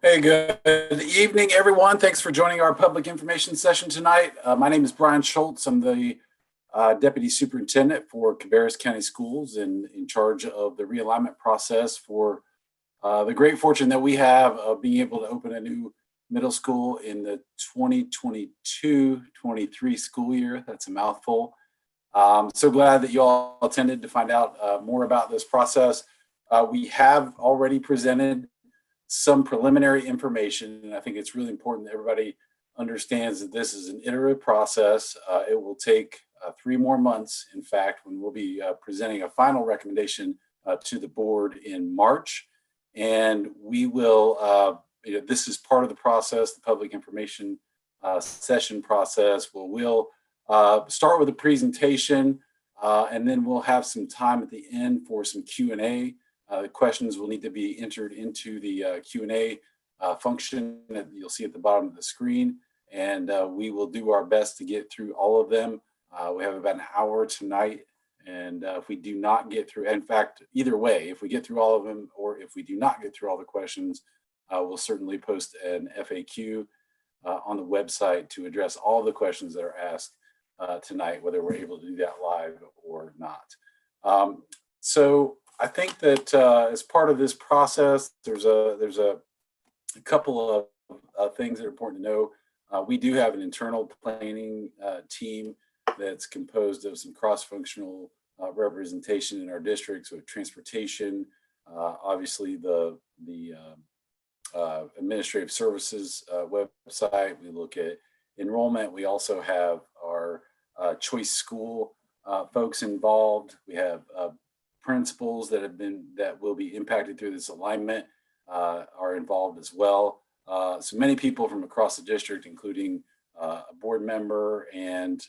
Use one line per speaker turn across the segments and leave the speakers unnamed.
Hey, good evening, everyone. Thanks for joining our public information session tonight. My name is Brian Schultz. I'm the Deputy Superintendent for Cabarrus County Schools and in charge of the realignment process for the great fortune that we have of being able to open a new middle school in the 2022-23 school year. That's a mouthful. So glad that you all attended to find out more about this process. We have already presented some preliminary information, and I think it's really important that everybody understands that this is an iterative process. It will take 3 more months, in fact, when we'll be presenting a final recommendation to the board in March. And we will, this is part of the process, the public information session process. We'll start with a presentation, and then we'll have some time at the end for some Q&A. The questions will need to be entered into the Q&A function that you'll see at the bottom of the screen, and we will do our best to get through all of them. We have about an hour tonight, and if we do not get through, in fact, either way, if we get through all of them or if we do not get through all the questions, we'll certainly post an FAQ on the website to address all the questions that are asked tonight, whether we're able to do that live or not. So I think that as part of this process, there's a couple of things that are important to know. We do have an internal planning team that's composed of some cross-functional representation in our districts with transportation, obviously the administrative services website. We look at enrollment. We also have our choice school folks involved. We have principals that will be impacted through this alignment are involved as well. So many people from across the district, including a board member and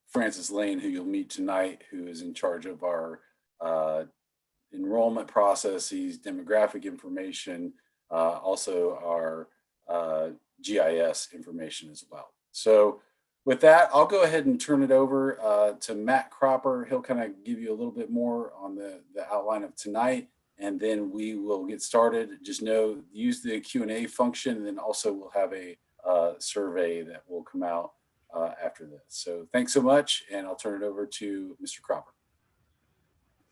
Francis Lane, who you'll meet tonight, who is in charge of our enrollment processes, demographic information, also our GIS information as well. So with that, I'll go ahead and turn it over to Matt Cropper. He'll kind of give you a little bit more on the outline of tonight, and then we will get started. Just know, use the Q&A function, and then also we'll have a survey that will come out after this. So thanks so much, and I'll turn it over to Mr. Cropper.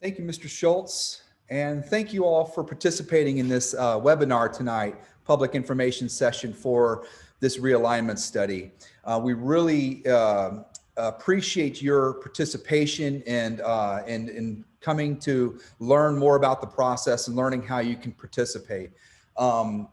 Thank you, Mr. Schultz, and thank you all for participating in this webinar tonight, public information session for this realignment study. We really appreciate your participation and coming to learn more about the process and learning how you can participate. As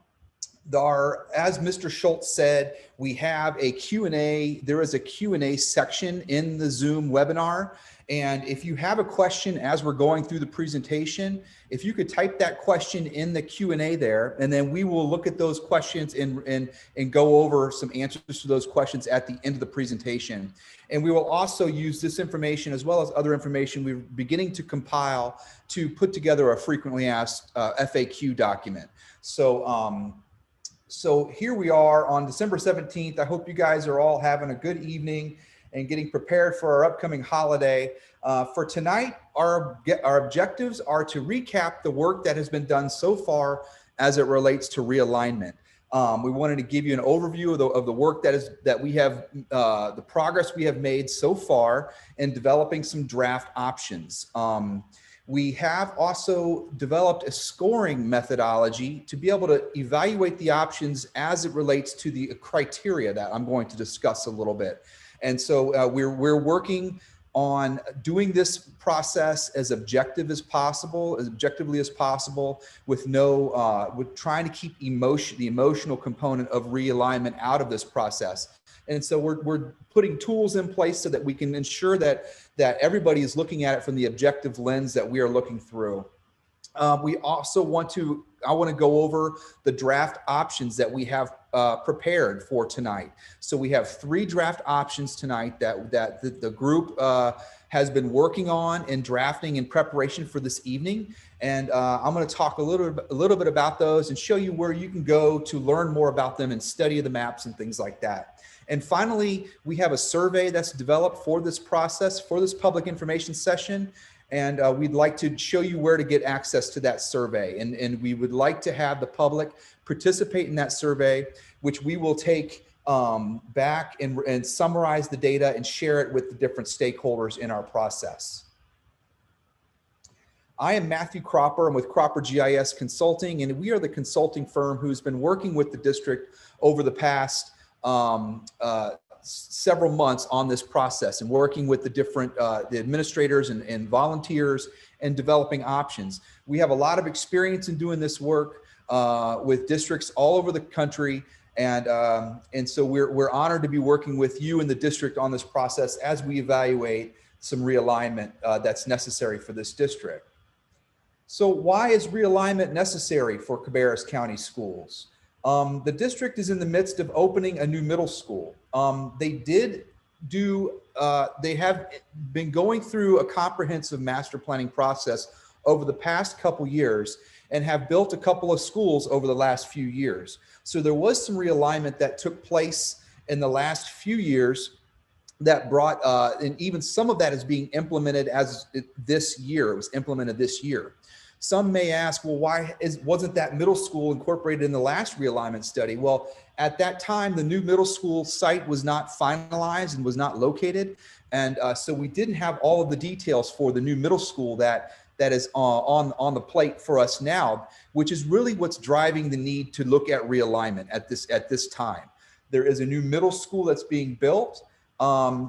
Mr. Schultz said, we have a Q&A. There is a Q&A section in the Zoom webinar. And if you have a question as we're going through the presentation, if you could type that question in the Q&A there, and then we will look at those questions and go over some answers to those questions at the end of the presentation. And we will also use this information as well as other information we're beginning to compile to put together a frequently asked FAQ document. So here we are on December 17th. I hope you guys are all having a good evening and getting prepared for our upcoming holiday. For tonight, our objectives are to recap the work that has been done so far as it relates to realignment. We wanted to give you an overview of the work that we have, the progress we have made so far in developing some draft options. We have also developed a scoring methodology to be able to evaluate the options as it relates to the criteria that I'm going to discuss a little bit. And so we're working on doing this process as objectively as possible, with with trying to keep the emotional component of realignment out of this process. And so we're putting tools in place so that we can ensure that everybody is looking at it from the objective lens that we are looking through. We also I want to go over the draft options that we have prepared for tonight. So we have 3 draft options tonight that the group has been working on and drafting in preparation for this evening. And I'm going to talk a little bit about those and show you where you can go to learn more about them and study the maps and things like that. And finally, we have a survey that's developed for this process, for this public information session. And we'd like to show you where to get access to that survey. And we would like to have the public participate in that survey, which we will take back and summarize the data and share it with the different stakeholders in our process. I am Matthew Cropper. I'm with Cropper GIS Consulting, and we are the consulting firm who's been working with the district over the past several months on this process and working with the different the administrators and volunteers and developing options. We have a lot of experience in doing this work with districts all over the country, and so we're honored to be working with you and the district on this process as we evaluate some realignment that's necessary for this district. So why is realignment necessary for Cabarrus County schools? The district is in the midst of opening a new middle school. They have been going through a comprehensive master planning process over the past couple years and have built a couple of schools over the last few years. So there was some realignment that took place in the last few years that brought, and even some of that is being implemented this year. It was implemented this year. Some may ask, well, why wasn't that middle school incorporated in the last realignment study? Well, at that time, the new middle school site was not finalized and was not located. And so we didn't have all of the details for the new middle school that is on the plate for us now, which is really what's driving the need to look at realignment at this time. There is a new middle school that's being built,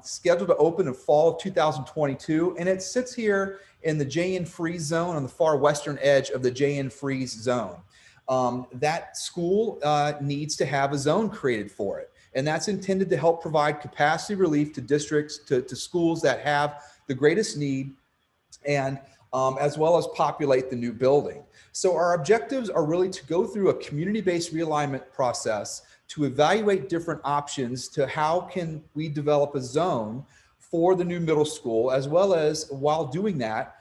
scheduled to open in fall of 2022, and it sits here in the JN freeze zone on the far western edge of the JN freeze zone. That school needs to have a zone created for it, and that's intended to help provide capacity relief to districts, to schools that have the greatest need, and as well as populate the new building. So our objectives are really to go through a community-based realignment process to evaluate different options to how can we develop a zone for the new middle school, as well as, while doing that,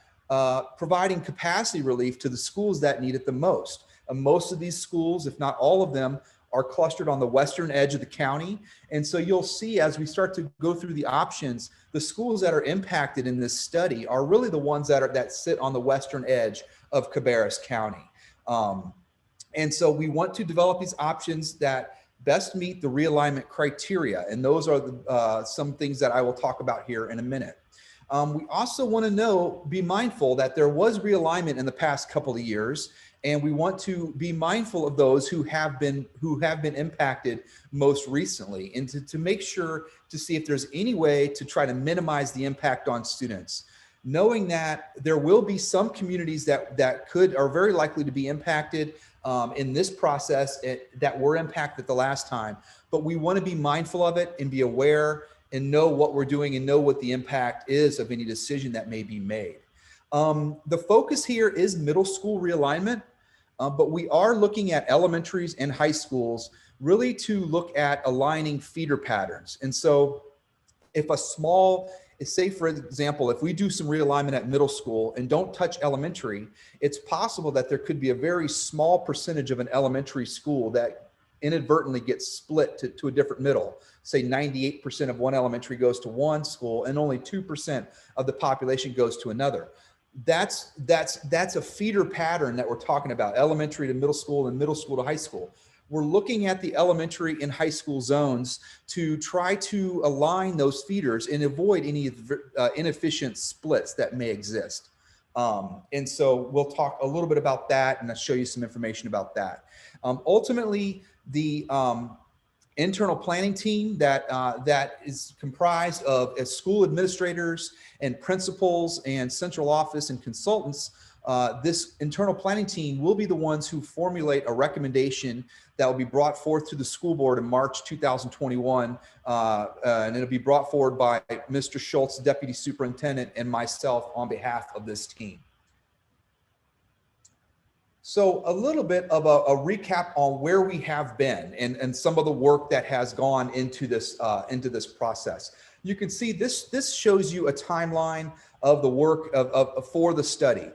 providing capacity relief to the schools that need it the most. Most of these schools, if not all of them, are clustered on the western edge of the county. And so you'll see as we start to go through the options, the schools that are impacted in this study are really the ones that sit on the western edge of Cabarrus County. And so we want to develop these options that best meet the realignment criteria. And those are some things that I will talk about here in a minute. We also want to be mindful that there was realignment in the past couple of years, and we want to be mindful of those who have been impacted most recently, and to make sure to see if there's any way to try to minimize the impact on students. Knowing that there will be some communities that are very likely to be impacted in this process that were impacted the last time, but we want to be mindful of it and be aware and know what we're doing and know what the impact is of any decision that may be made. The focus here is middle school realignment, but we are looking at elementaries and high schools really to look at aligning feeder patterns. And so if say for example, if we do some realignment at middle school and don't touch elementary, it's possible that there could be a very small percentage of an elementary school that inadvertently gets split to a different middle. Say 98% of one elementary goes to one school and only 2% of the population goes to another. That's a feeder pattern that we're talking about, elementary to middle school and middle school to high school. We're looking at the elementary and high school zones to try to align those feeders and avoid any inefficient splits that may exist. And so we'll talk a little bit about that, and I'll show you some information about that. Ultimately, the internal planning team that is comprised of school administrators and principals and central office and consultants, this internal planning team will be the ones who formulate a recommendation that will be brought forth to the school board in March 2021, and it'll be brought forward by Mr. Schultz, deputy superintendent, and myself on behalf of this team. So a little bit of a recap on where we have been and some of the work that has gone into this process. You can see this shows you a timeline of the work for the study.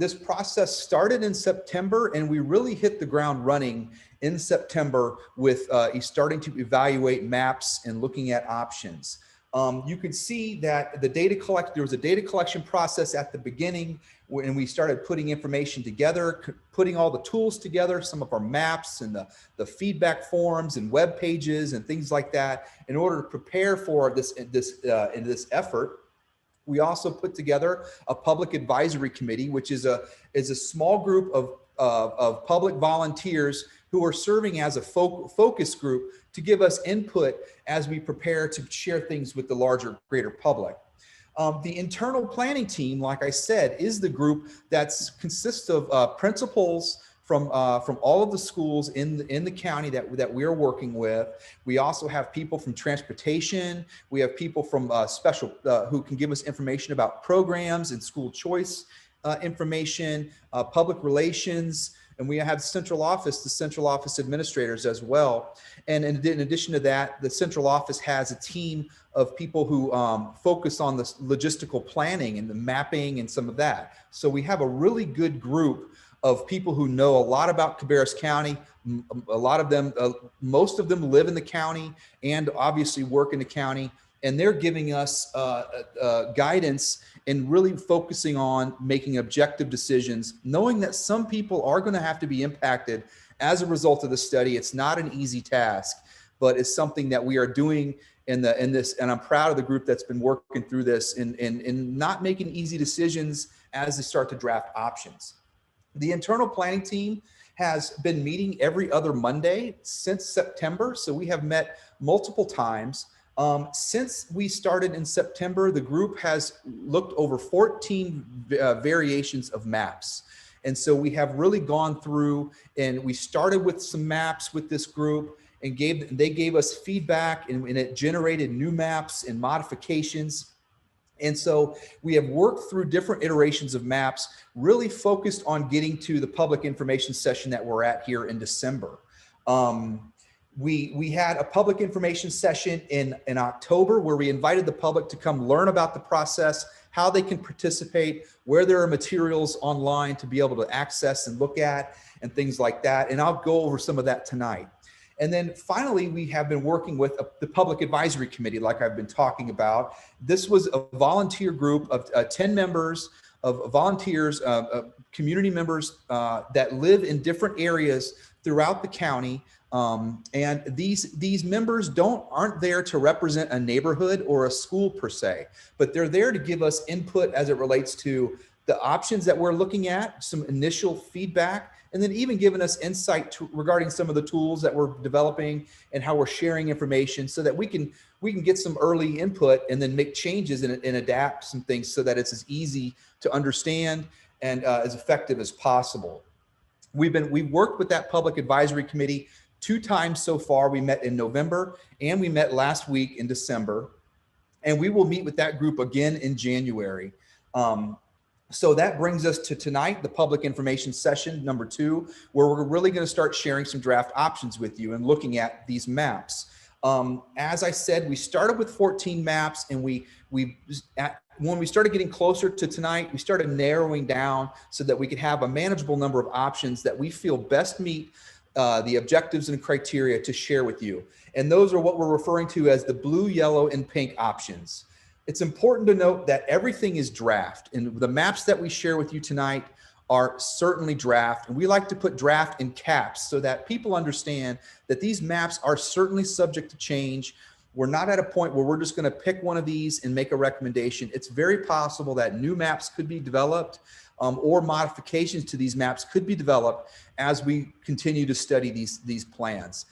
This process started in September, and we really hit the ground running in September with starting to evaluate maps and looking at options. You can see that there was a data collection process at the beginning when we started putting information together, putting all the tools together, some of our maps and the feedback forms and web pages and things like that in order to prepare for this effort. We also put together a public advisory committee, which is a small group of public volunteers who are serving as a focus group to give us input as we prepare to share things with the greater public. The internal planning team, like I said, is the group that consists of principals from all of the schools in the county that we are working with. We also have people from transportation. We have people from special who can give us information about programs and school choice information, public relations, and we have the central office administrators as well. And in addition to that, the central office has a team of people who focus on the logistical planning and the mapping and some of that. So we have a really good group of people who know a lot about Cabarrus County. A lot of them, most of them live in the county and obviously work in the county. And they're giving us guidance and really focusing on making objective decisions, knowing that some people are going to have to be impacted as a result of the study. It's not an easy task, but it's something that we are doing in this. And I'm proud of the group that's been working through this and not making easy decisions as they start to draft options. The internal planning team has been meeting every other Monday since September. So we have met multiple times. Since we started in September, the group has looked over 14 variations of maps. And so we have really gone through, and we started with some maps with this group and they gave us feedback, and it generated new maps and modifications. And so we have worked through different iterations of maps, really focused on getting to the public information session that we're at here in December. We had a public information session in October where we invited the public to come learn about the process, how they can participate, where there are materials online to be able to access and look at, and things like that. And I'll go over some of that tonight. And then finally, we have been working with the Public Advisory Committee, like I've been talking about. This was a volunteer group of 10 members of volunteers, community members that live in different areas throughout the county. And these members aren't there to represent a neighborhood or a school per se, but they're there to give us input as it relates to the options that we're looking at, some initial feedback, and then even giving us insight regarding some of the tools that we're developing and how we're sharing information so that we can get some early input and then make changes and adapt some things so that it's as easy to understand and as effective as possible. We've worked with that Public Advisory Committee 2 times so far. We met in November and we met last week in December, and we will meet with that group again in January. So that brings us to tonight, the public information session number 2, where we're really going to start sharing some draft options with you and looking at these maps. As I said, we started with 14 maps, and when we started getting closer to tonight, we started narrowing down so that we could have a manageable number of options that we feel best meet the objectives and criteria to share with you. And those are what we're referring to as the blue, yellow, and pink options. It's important to note that everything is draft, and the maps that we share with you tonight are certainly draft. And we like to put draft in caps so that people understand that these maps are certainly subject to change. We're not at a point where we're just going to pick one of these and make a recommendation. It's very possible that new maps could be developed or modifications to these maps could be developed as we continue to study these plans.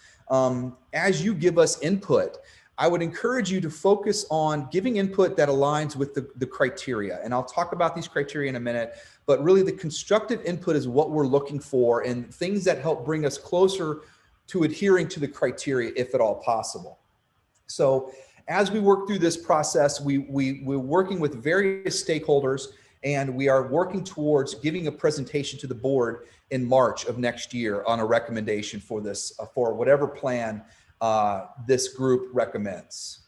As you give us input, I would encourage you to focus on giving input that aligns with the criteria. And I'll talk about these criteria in a minute, but really the constructive input is what we're looking for and things that help bring us closer to adhering to the criteria if at all possible. So as we work through this process, we're working with various stakeholders, and we are working towards giving a presentation to the board in March of next year on a recommendation for this, for whatever plan this group recommends.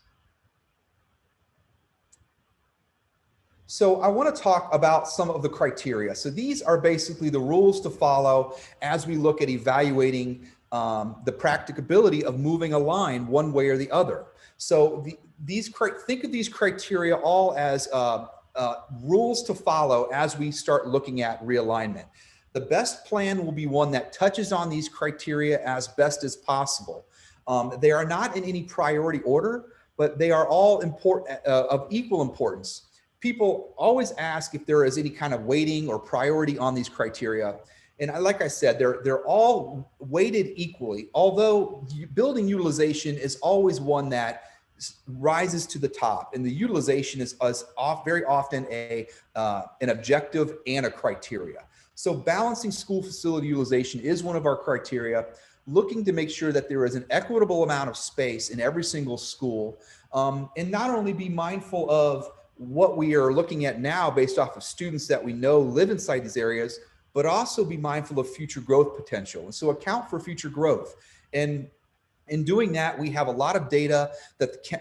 So I want to talk about some of the criteria. So these are basically the rules to follow as we look at evaluating the practicability of moving a line one way or the other. So think of these criteria all as rules to follow as we start looking at realignment. The best plan will be one that touches on these criteria as best as possible. They are not in any priority order, but they are all important, of equal importance. People always ask if there is any kind of weighting or priority on these criteria. And like I said, they're all weighted equally, although building utilization is always one that rises to the top. And the utilization is very often an objective and a criteria. So balancing school facility utilization is one of our criteria, looking to make sure that there is an equitable amount of space in every single school, and not only be mindful of what we are looking at now based off of students that we know live inside these areas, but also be mindful of future growth potential. And so account for future growth. And in doing that, we have a lot of data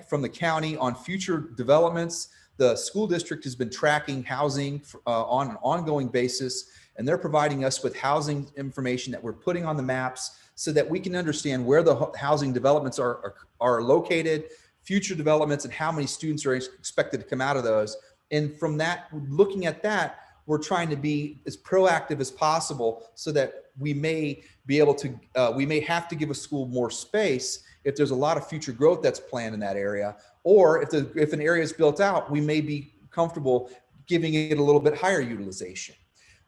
from the county on future developments. The school district has been tracking housing on an ongoing basis, and they're providing us with housing information that we're putting on the maps so that we can understand where the housing developments are located, future developments, and how many students are expected to come out of those. And from that, looking at that, we're trying to be as proactive as possible so that we may be able to, we may have to give a school more space if there's a lot of future growth that's planned in that area, or if an area is built out, we may be comfortable giving it a little bit higher utilization.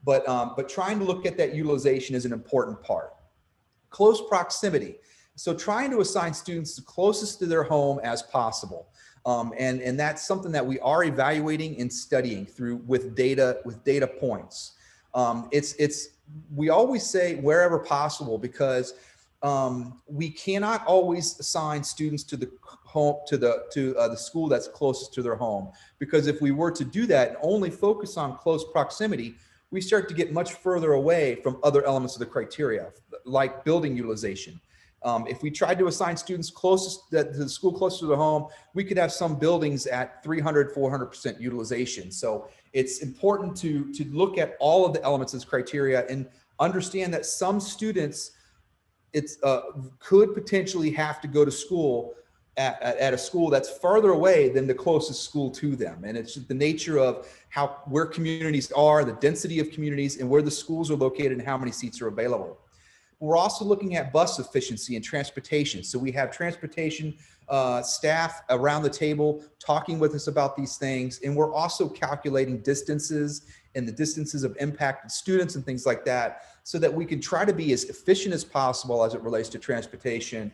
But trying to look at that utilization is an important part. Close proximity. So trying to assign students the closest to their home as possible. And that's something that we are evaluating and studying through with data points. We always say wherever possible, because we cannot always assign students to the home, to the school that's closest to their home. Because if we were to do that and only focus on close proximity, we start to get much further away from other elements of the criteria, like building utilization. If we tried to assign students closest to the school closest to the home, we could have some buildings at 300, 400% utilization. So it's important to look at all of the elements of this criteria and understand that some students could potentially have to go to school at a school that's farther away than the closest school to them. And it's just the nature of where communities are, the density of communities, and where the schools are located and how many seats are available. We're also looking at bus efficiency and transportation. So we have transportation staff around the table talking with us about these things. And we're also calculating distances and the distances of impacted students and things like that, so that we can try to be as efficient as possible as it relates to transportation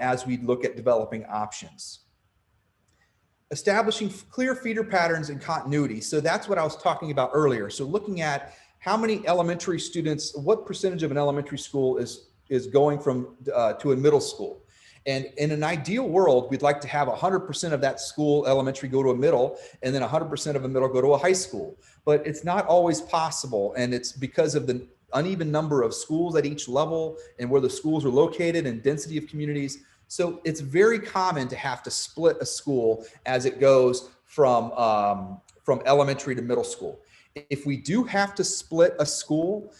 as we look at developing options. Establishing clear feeder patterns and continuity. So that's what I was talking about earlier. So looking at how many elementary students, what percentage of an elementary school is going from to a middle school. And in an ideal world, we'd like to have 100% of that school elementary go to a middle, and then 100% of a middle go to a high school. But it's not always possible. And it's because of the uneven number of schools at each level and where the schools are located and density of communities. So it's very common to have to split a school as it goes from elementary to middle school. If we do have to split a school,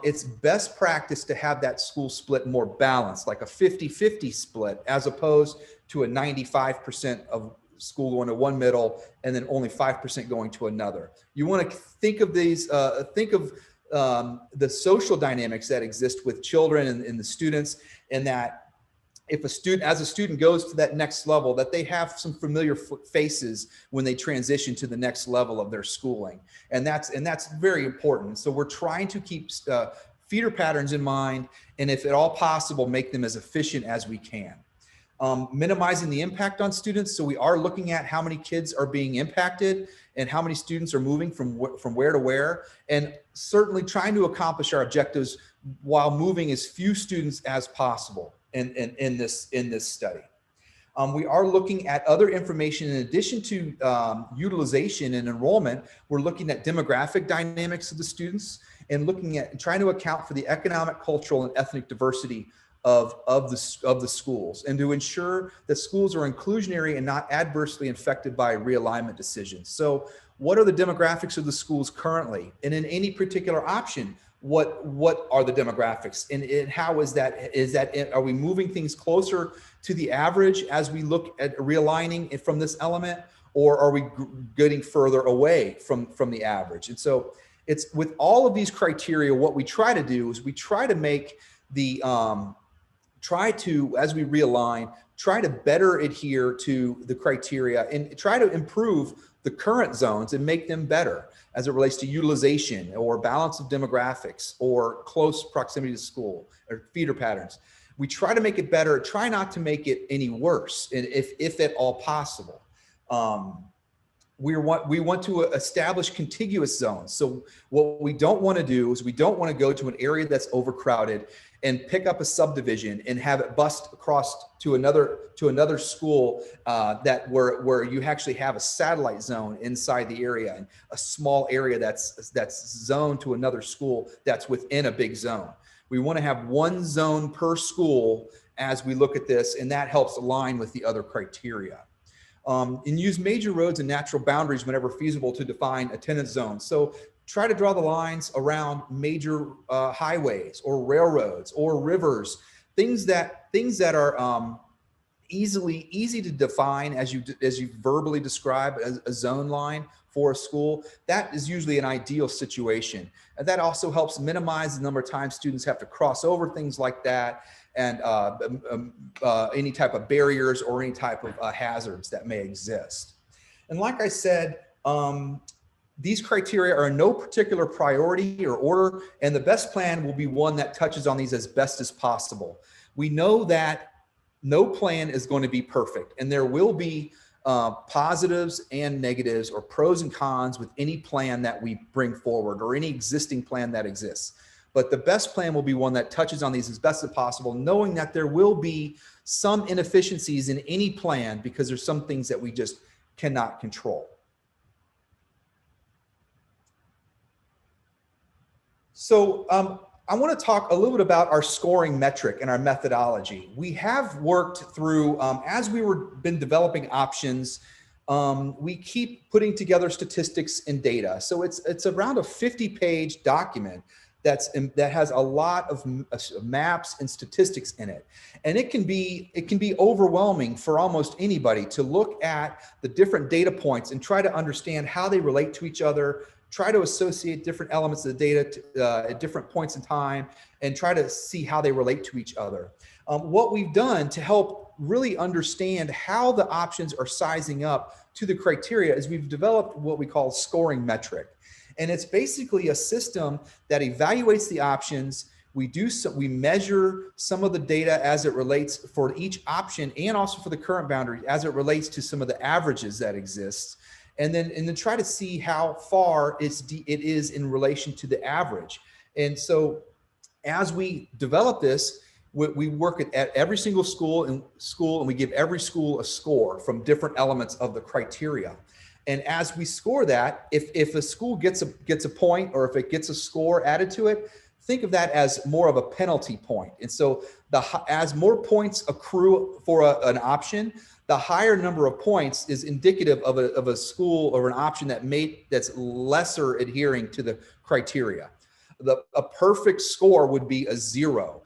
it's best practice to have that school split more balanced, like a 50-50 split, as opposed to a 95% of school going to one middle and then only 5% going to another. You want to think of these, the social dynamics that exist with children and the students, and that if as a student goes to that next level, that they have some familiar faces when they transition to the next level of their schooling. And that's very important. So we're trying to keep feeder patterns in mind, and if at all possible, make them as efficient as we can. Minimizing the impact on students. So we are looking at how many kids are being impacted and how many students are moving from where to where, and certainly trying to accomplish our objectives while moving as few students as possible in this study. We are looking at other information in addition to utilization and enrollment. We're looking at demographic dynamics of the students and looking at trying to account for the economic, cultural, and ethnic diversity of the schools, and to ensure that schools are inclusionary and not adversely affected by realignment decisions. So what are the demographics of the schools currently? And in any particular option, what are the demographics, and how is that, are we moving things closer to the average as we look at realigning it from this element, or are we getting further away from the average? And so it's with all of these criteria, what we try to do is we try to make the, as we realign, try to better adhere to the criteria and try to improve the current zones and make them better as it relates to utilization or balance of demographics or close proximity to school or feeder patterns. We try to make it better, try not to make it any worse, and if at all possible. We want to establish contiguous zones. So what we don't want to do is we don't want to go to an area that's overcrowded and pick up a subdivision and have it bust across to another school that where you actually have a satellite zone inside the area, and a small area that's zoned to another school that's within a big zone. We want to have one zone per school as we look at this, and that helps align with the other criteria. And use major roads and natural boundaries whenever feasible to define attendance zones. So try to draw the lines around major highways or railroads or rivers, things that are easy to define as you verbally describe as a zone line for a school. That is usually an ideal situation. And that also helps minimize the number of times students have to cross over things like that, and any type of barriers or any type of hazards that may exist. And like I said, these criteria are in no particular priority or order, and the best plan will be one that touches on these as best as possible. We know that no plan is going to be perfect, and there will be positives and negatives, or pros and cons with any plan that we bring forward or any existing plan that exists. But the best plan will be one that touches on these as best as possible, knowing that there will be some inefficiencies in any plan because there's some things that we just cannot control. So I want to talk a little bit about our scoring metric and our methodology. We have worked through, as we been developing options, we keep putting together statistics and data. So it's around a 50-page document that has a lot of maps and statistics in it. And it can be overwhelming for almost anybody to look at the different data points and try to understand how they relate to each other, try to associate different elements of the data at different points in time, and try to see how they relate to each other. What we've done to help really understand how the options are sizing up to the criteria is we've developed what we call scoring metric. And it's basically a system that evaluates the options. We measure some of the data as it relates for each option and also for the current boundary as it relates to some of the averages that exist. And then try to see how far it is in relation to the average. And so as we develop this, we work at every single school, and we give every school a score from different elements of the criteria. And as we score that, if a school gets a point, or if it gets a score added to it, think of that as more of a penalty point. And so as more points accrue for an option, the higher number of points is indicative of a school or an option that's lesser adhering to the criteria. A perfect score would be a 0.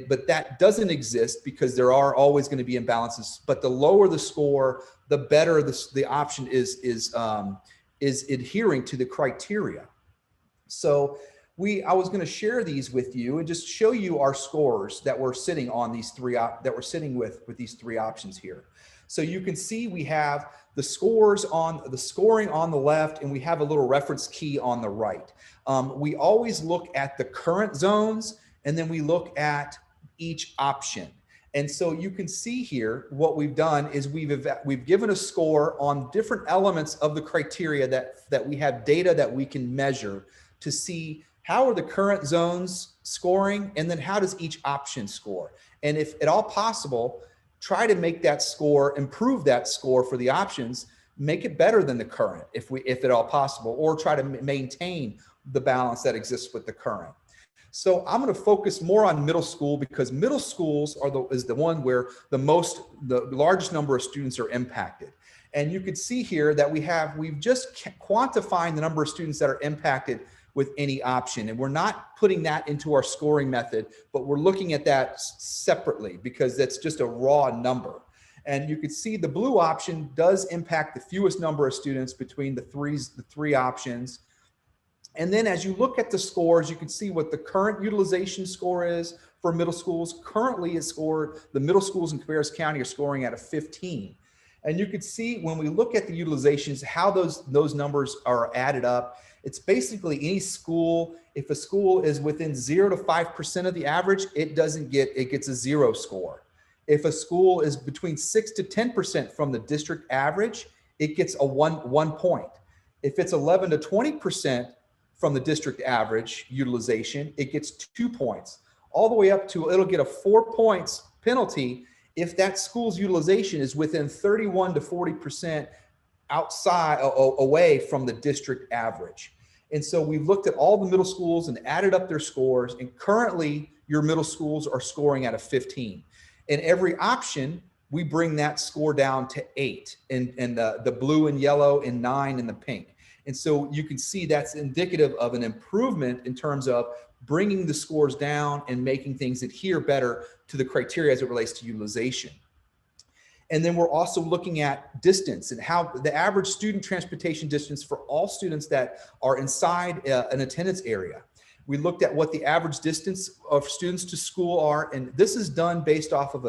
But that doesn't exist because there are always going to be imbalances. But the lower the score, the better the option is adhering to the criteria. So I was going to share these with you and just show you our scores that we're sitting on these with these three options here. So you can see we have the scoring on the left, and we have a little reference key on the right. We always look at the current zones, and then we look at each option. And so you can see here what we've done is we've given a score on different elements of the criteria that we have data that we can measure to see how are the current zones scoring, and then how does each option score. And if at all possible, try to make that score, improve that score for the options, make it better than the current if at all possible, or try to maintain the balance that exists with the current. So I'm going to focus more on middle school because middle schools is the one where the largest number of students are impacted. And you can see here that we've just quantified the number of students that are impacted with any option. And we're not putting that into our scoring method, but we're looking at that separately because that's just a raw number. And you can see the blue option does impact the fewest number of students between the three options. And then as you look at the scores, you can see what the current utilization score is for middle schools. Currently is scored, the middle schools in Cabarrus County are scoring at a 15. And you can see when we look at the utilizations, how those numbers are added up. It's basically any school, if a school is within 0 to 5% of the average, it gets a 0 score. If a school is between 6 to 10% from the district average, it gets a one point. If it's 11 to 20% from the district average utilization, it gets 2 points. All the way up to, it'll get a 4 points penalty if that school's utilization is within 31 to 40% outside, away from the district average. And so we looked at all the middle schools and added up their scores, and currently your middle schools are scoring at a 15. In every option, we bring that score down to 8 in the blue and yellow and 9 in the pink. And so you can see that's indicative of an improvement in terms of bringing the scores down and making things adhere better to the criteria as it relates to utilization. And then we're also looking at distance and how the average student transportation distance for all students that are inside an attendance area. We looked at what the average distance of students to school are, and this is done based off of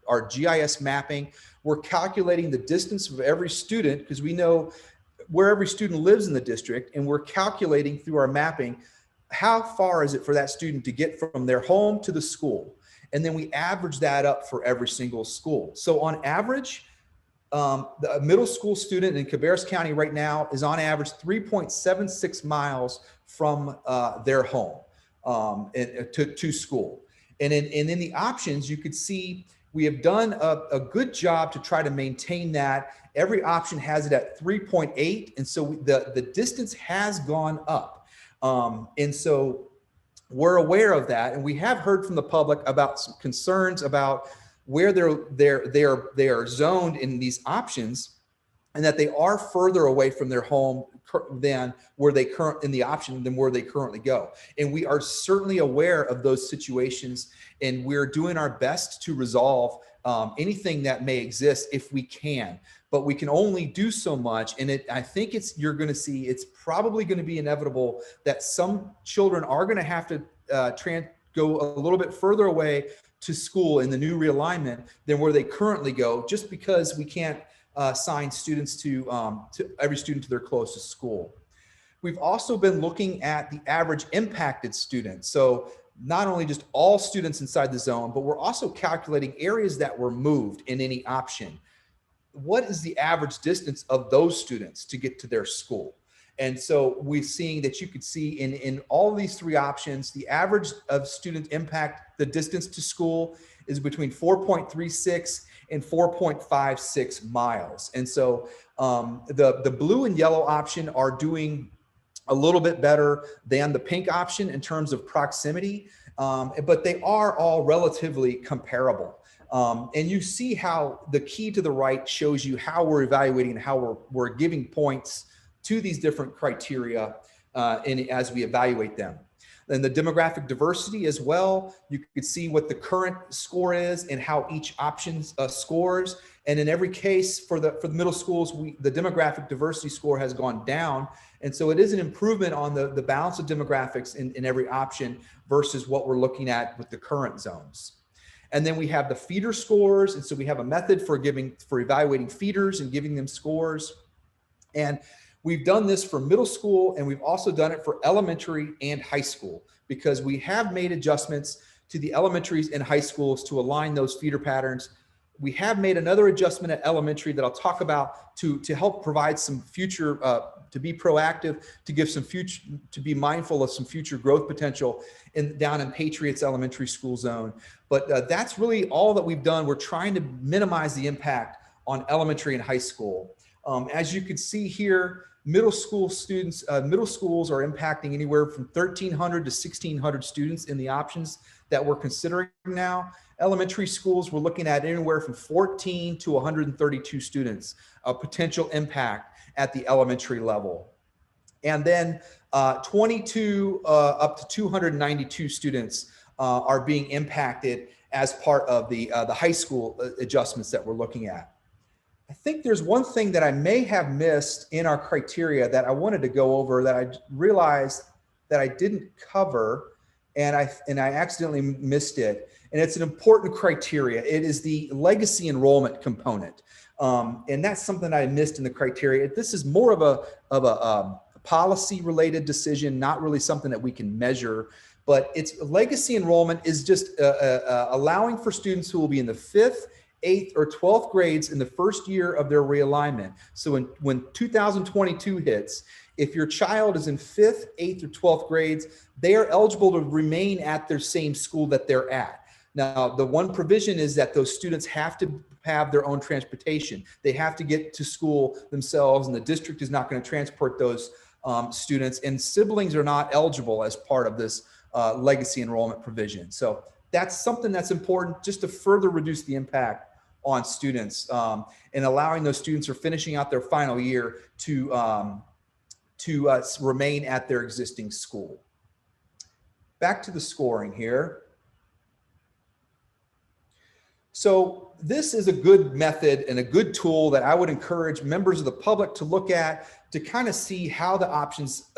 our GIS mapping. We're calculating the distance of every student because we know where every student lives in the district, and we're calculating through our mapping how far is it for that student to get from their home to the school. And then we average that up for every single school. So on average, the middle school student in Cabarrus County right now is on average 3.76 miles from their home to school. And in the options, you could see we have done a good job to try to maintain that. Every option has it at 3.8. And so the distance has gone up. And so we're aware of that. And we have heard from the public about some concerns about where they are zoned in these options, and that they are further away from their home than where they currently go. And we are certainly aware of those situations, and we're doing our best to resolve anything that may exist if we can. But we can only do so much, and I think you're going to see it's probably going to be inevitable that some children are going to have to go a little bit further away to school in the new realignment than where they currently go, just because we can't assign students to every student to their closest school. We've also been looking at the average impacted students. So not only just all students inside the zone, but we're also calculating areas that were moved in any option. What is the average distance of those students to get to their school? And so we're seeing that you could see in all of these three options, the average of student impact, the distance to school is between 4.36 and 4.56 miles. And so the blue and yellow option are doing a little bit better than the pink option in terms of proximity, but they are all relatively comparable. And you see how the key to the right shows you how we're evaluating and how we're giving points to these different criteria as we evaluate them. Then the demographic diversity as well, you could see what the current score is and how each option scores. And in every case for the middle schools, the demographic diversity score has gone down. And so it is an improvement on the balance of demographics in every option versus what we're looking at with the current zones. And then we have the feeder scores. And so we have a method for evaluating feeders and giving them scores. And we've done this for middle school, and we've also done it for elementary and high school, because we have made adjustments to the elementaries and high schools to align those feeder patterns. We have made another adjustment at elementary that I'll talk about to help provide some future, to be proactive, to give some future, to be mindful of some future growth potential down in Patriots Elementary School Zone. But that's really all that we've done. We're trying to minimize the impact on elementary and high school. As you can see here, middle school students, middle schools are impacting anywhere from 1,300 to 1,600 students in the options that we're considering now. Elementary schools, we're looking at anywhere from 14 to 132 students, a potential impact at the elementary level. And then 22 up to 292 students are being impacted as part of the high school adjustments that we're looking at. I think there's one thing that I may have missed in our criteria that I wanted to go over that I realized that I didn't cover, and I accidentally missed it. And it's an important criteria. It is the legacy enrollment component. And that's something I missed in the criteria. This is more of a policy related decision, not really something that we can measure, but it's legacy enrollment is just allowing for students who will be in the 5th, 8th, or 12th grades in the first year of their realignment. So when 2022 hits, if your child is in 5th, 8th, or 12th grades, they are eligible to remain at their same school that they're at. Now, the one provision is that those students have to have their own transportation. They have to get to school themselves, and the district is not going to transport those students, and siblings are not eligible as part of this legacy enrollment provision. So that's something that's important just to further reduce the impact on students and allowing those students who are finishing out their final year to remain at their existing school. Back to the scoring here. So this is a good method and a good tool that I would encourage members of the public to look at to kind of see how the options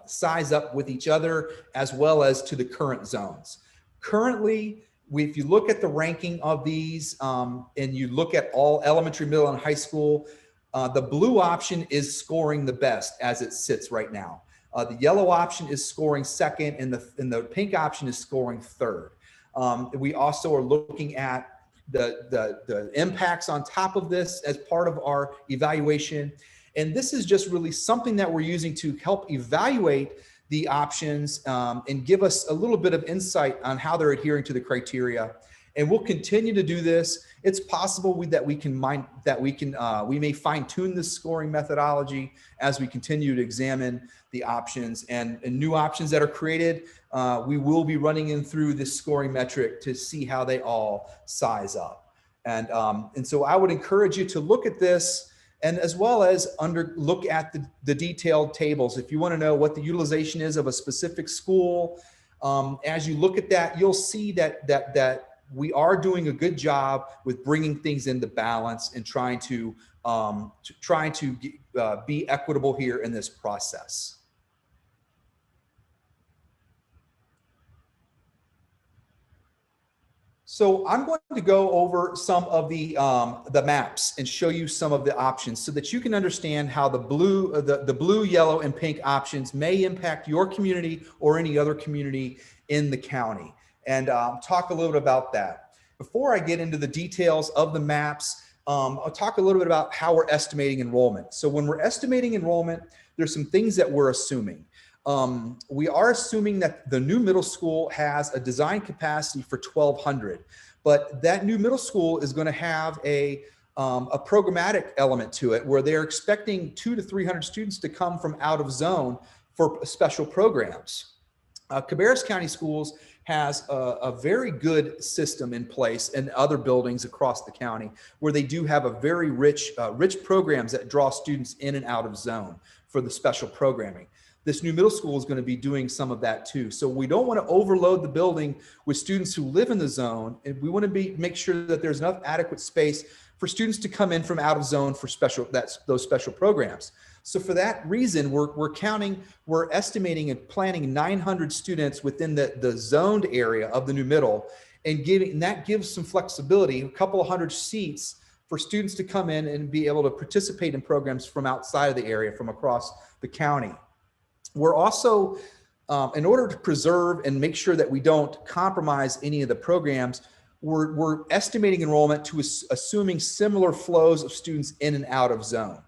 size up with each other as well as to the current zones. Currently, if you look at the ranking of these and you look at all elementary, middle, and high school, the blue option is scoring the best as it sits right now. The yellow option is scoring second, and the pink option is scoring third. We also are looking at the impacts on top of this as part of our evaluation. And this is just really something that we're using to help evaluate the options and give us a little bit of insight on how they're adhering to the criteria. And we'll continue to do this. It's possible we may fine tune this scoring methodology as we continue to examine the options and new options that are created. We will be running in through this scoring metric to see how they all size up. And so I would encourage you to look at this, and as well as look at the detailed tables. If you want to know what the utilization is of a specific school, as you look at that, you'll see that we are doing a good job with bringing things into balance and trying to be equitable here in this process. So I'm going to go over some of the maps and show you some of the options so that you can understand how the blue, yellow, and pink options may impact your community or any other community in the county, and talk a little bit about that. Before I get into the details of the maps, I'll talk a little bit about how we're estimating enrollment. So when we're estimating enrollment, there's some things that we're assuming. We are assuming that the new middle school has a design capacity for 1,200, but that new middle school is going to have a programmatic element to it where they're expecting 200 to 300 students to come from out of zone for special programs. Cabarrus County Schools has a very good system in place in other buildings across the county where they do have a very rich programs that draw students in and out of zone for the special programming. This new middle school is going to be doing some of that too. So we don't want to overload the building with students who live in the zone, and we want to make sure that there's enough adequate space for students to come in from out of zone for those special programs. So for that reason, we're estimating and planning 900 students within the zoned area of the new middle, and that gives some flexibility, a couple of hundred seats for students to come in and be able to participate in programs from outside of the area, from across the county. We're also, in order to preserve and make sure that we don't compromise any of the programs, we're estimating enrollment to assuming similar flows of students in and out of zone.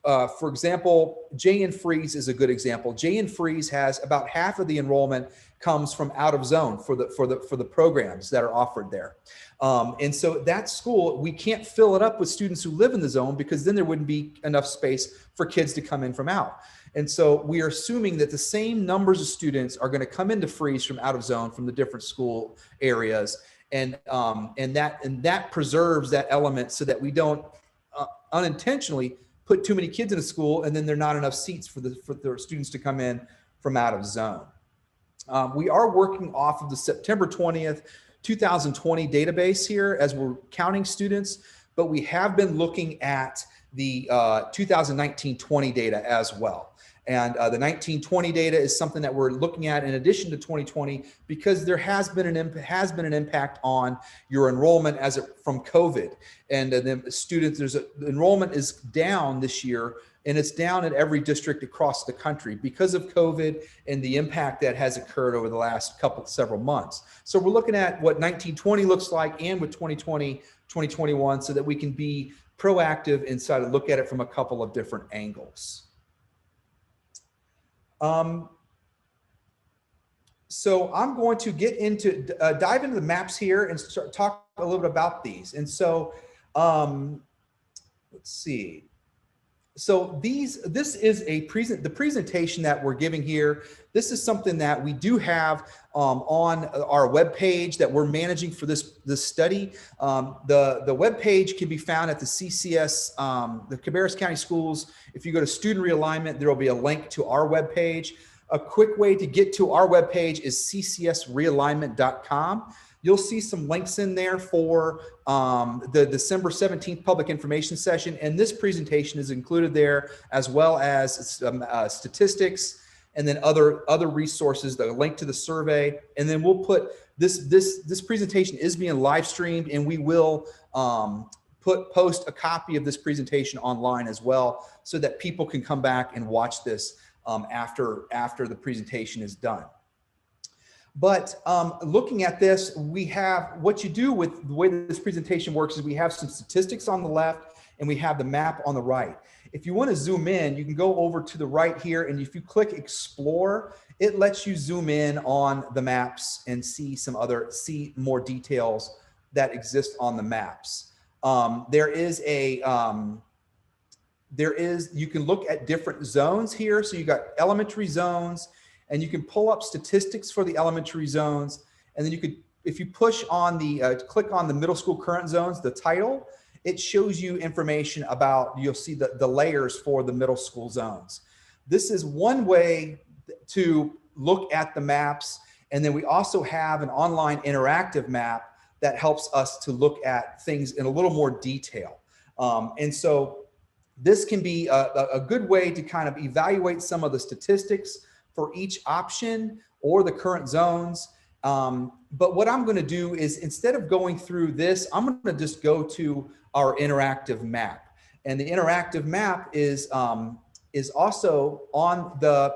For example, Jay and Freeze is a good example. Jay and Freeze has about half of the enrollment comes from out of zone for the programs that are offered there. And so that school, we can't fill it up with students who live in the zone because then there wouldn't be enough space for kids to come in from out. And so we are assuming that the same numbers of students are going to come into Freeze from out of zone from the different school areas. And that preserves that element so that we don't unintentionally put too many kids in a school, and then there are not enough seats for the students to come in from out of zone. We are working off of the September 20th, 2020 database here as we're counting students, but we have been looking at the 2019-20 data as well. And the 1920 data is something that we're looking at in addition to 2020 because there has been an impact on your enrollment from COVID. And the students, enrollment is down this year, and it's down in every district across the country because of COVID and the impact that has occurred over the last several months. So we're looking at what 1920 looks like and what 2020, 2021, so that we can be proactive inside and look at it from a couple of different angles. So I'm going to get into, dive into the maps here and talk a little bit about these. And so, let's see. So this is the presentation that we're giving here. This is something that we do have on our webpage that we're managing for this study. The webpage can be found at the CCS, the Cabarrus County Schools. If you go to Student Realignment, there will be a link to our webpage. A quick way to get to our webpage is ccsrealignment.com. You'll see some links in there for the December 17th public information session. And this presentation is included there, as well as statistics and then other resources, the link to the survey. And then we'll put this presentation is being live streamed, and we will post a copy of this presentation online as well, so that people can come back and watch this after the presentation is done. But looking at this, we have what you do with the way that this presentation works is we have some statistics on the left and we have the map on the right. If you want to zoom in, you can go over to the right here, and if you click Explore, it lets you zoom in on the maps and see more details that exist on the maps. You can look at different zones here. So you got elementary zones, and you can pull up statistics for the elementary zones. And then you could, if you push on click on the middle school current zones, the title, it shows you information about, you'll see the layers for the middle school zones. This is one way to look at the maps. And then we also have an online interactive map that helps us to look at things in a little more detail. And so this can be a good way to kind of evaluate some of the statistics for each option or the current zones. But what I'm going to do is, instead of going through this, I'm going to just go to our interactive map. And the interactive map is also on the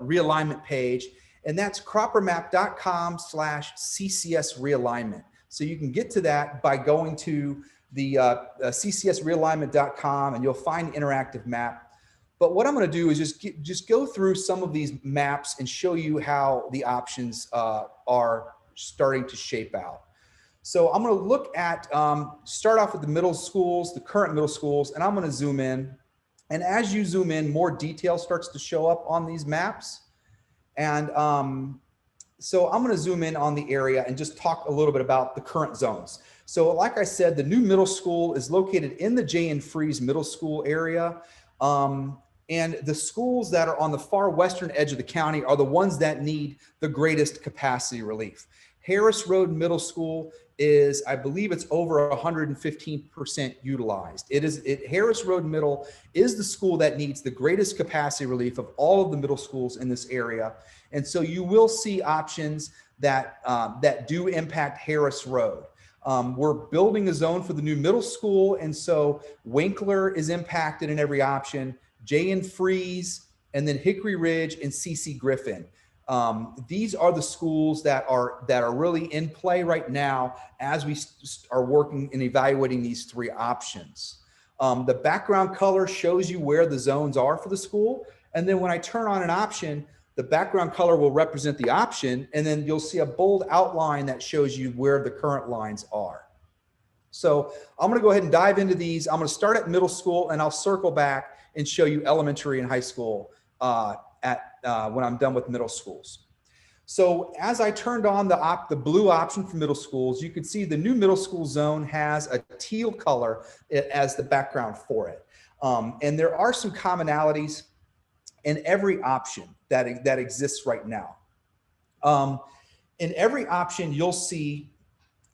realignment page, and that's croppermap.com/CCSrealignment. So you can get to that by going to the ccsrealignment.com, and you'll find the interactive map. But what I'm going to do is just go through some of these maps and show you how the options are starting to shape out. So I'm going to look at, start off with the middle schools, the current middle schools, and I'm going to zoom in. And as you zoom in, more detail starts to show up on these maps. And so I'm going to zoom in on the area and just talk a little bit about the current zones. So like I said, the new middle school is located in the J.N. Freeze Middle School area. And the schools that are on the far western edge of the county are the ones that need the greatest capacity relief. Harris Road Middle School is, I believe it's over 115% utilized. Harris Road Middle is the school that needs the greatest capacity relief of all of the middle schools in this area. And so you will see options that do impact Harris Road. We're building a zone for the new middle school, and so Winkler is impacted in every option, J.N. Freeze, and then Hickory Ridge and C.C. Griffin. These are the schools that are really in play right now as we are working and evaluating these three options. The background color shows you where the zones are for the school, and then when I turn on an option, the background color will represent the option, and then you'll see a bold outline that shows you where the current lines are. So I'm going to go ahead and dive into these. I'm going to start at middle school, and I'll circle back and show you elementary and high school when I'm done with middle schools. So as I turned on the blue option for middle schools, you can see the new middle school zone has a teal color as the background for it. And there are some commonalities in every option that exists right now. In every option, you'll see,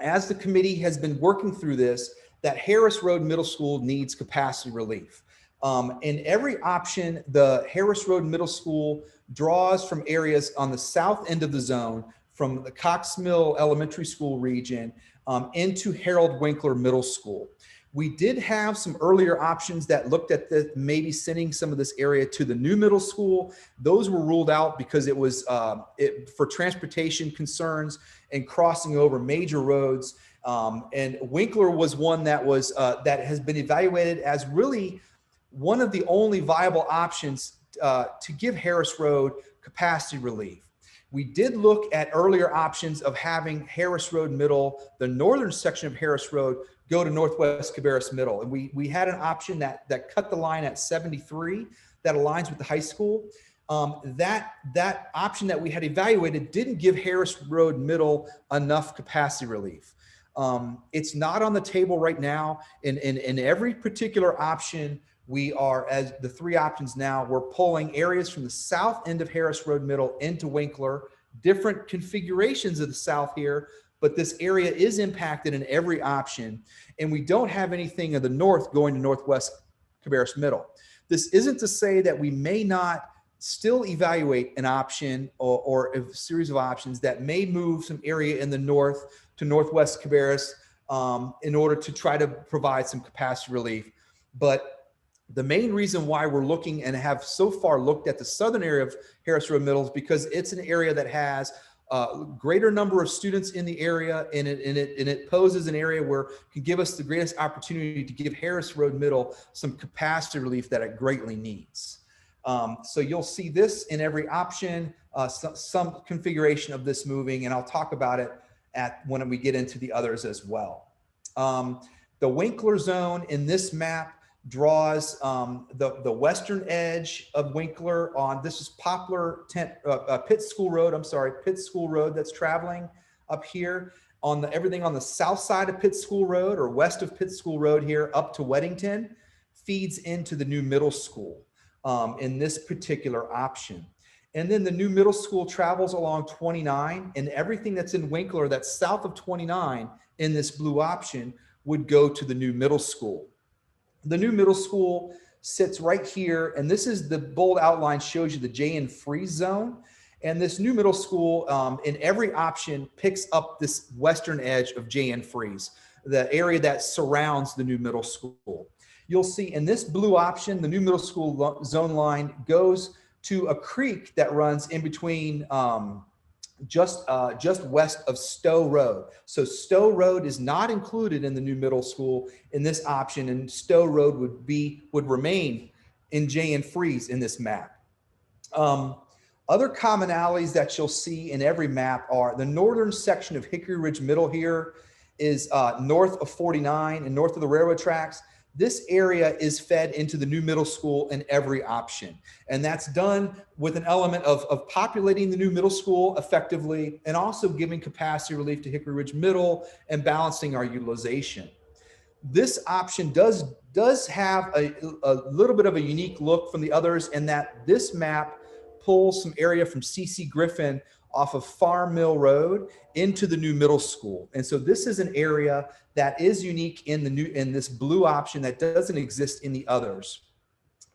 as the committee has been working through this, that Harris Road Middle School needs capacity relief. In every option, the Harris Road Middle School draws from areas on the south end of the zone, from the Cox Mill Elementary School region into Harold Winkler Middle School. We did have some earlier options that looked at maybe sending some of this area to the new middle school. Those were ruled out because it was for transportation concerns and crossing over major roads. And Winkler was one that was that has been evaluated as really one of the only viable options to give Harris Road capacity relief. We did look at earlier options of having Harris Road Middle, the northern section of Harris Road, go to Northwest Cabarrus Middle. And we had an option that cut the line at 73 that aligns with the high school. That option that we had evaluated didn't give Harris Road Middle enough capacity relief. It's not on the table right now. In every particular option, we are, as the three options now, we're pulling areas from the south end of Harris Road Middle into Winkler, different configurations of the south here, but this area is impacted in every option. And we don't have anything of the north going to Northwest Cabarrus Middle. This isn't to say that we may not still evaluate an option or a series of options that may move some area in the north to Northwest Cabarrus in order to try to provide some capacity relief. But the main reason why we're looking and have so far looked at the southern area of Harris Road Middle is because it's an area that has a greater number of students in the area, and it poses an area where it can give us the greatest opportunity to give Harris Road Middle some capacity relief that it greatly needs. So you'll see this in every option, some configuration of this moving, and I'll talk about it when we get into the others as well. The Winkler zone in this map draws the western edge of Winkler on, this is Pitt School Road that's traveling up here on everything on the south side of Pitt School Road or west of Pitt School Road here up to Weddington feeds into the new middle school in this particular option. And then the new middle school travels along 29, and everything that's in Winkler that's south of 29 in this blue option would go to the new middle school. The new middle school sits right here, and this is the bold outline shows you the J.N. Freeze zone. And this new middle school in every option picks up this western edge of J.N. Freeze, the area that surrounds the new middle school. You'll see in this blue option, the new middle school zone line goes to a creek that runs in between just west of Stowe Road. So Stowe Road is not included in the new middle school in this option, and Stowe Road would remain in J.N. Freeze in this map. Other commonalities that you'll see in every map are the northern section of Hickory Ridge Middle here is north of 49 and north of the railroad tracks. This area is fed into the new middle school in every option. And that's done with an element of populating the new middle school effectively and also giving capacity relief to Hickory Ridge Middle and balancing our utilization. This option does have a little bit of a unique look from the others in that this map pulls some area from C.C. Griffin off of Farm Mill Road into the new middle school. And so this is an area that is unique in this blue option that doesn't exist in the others.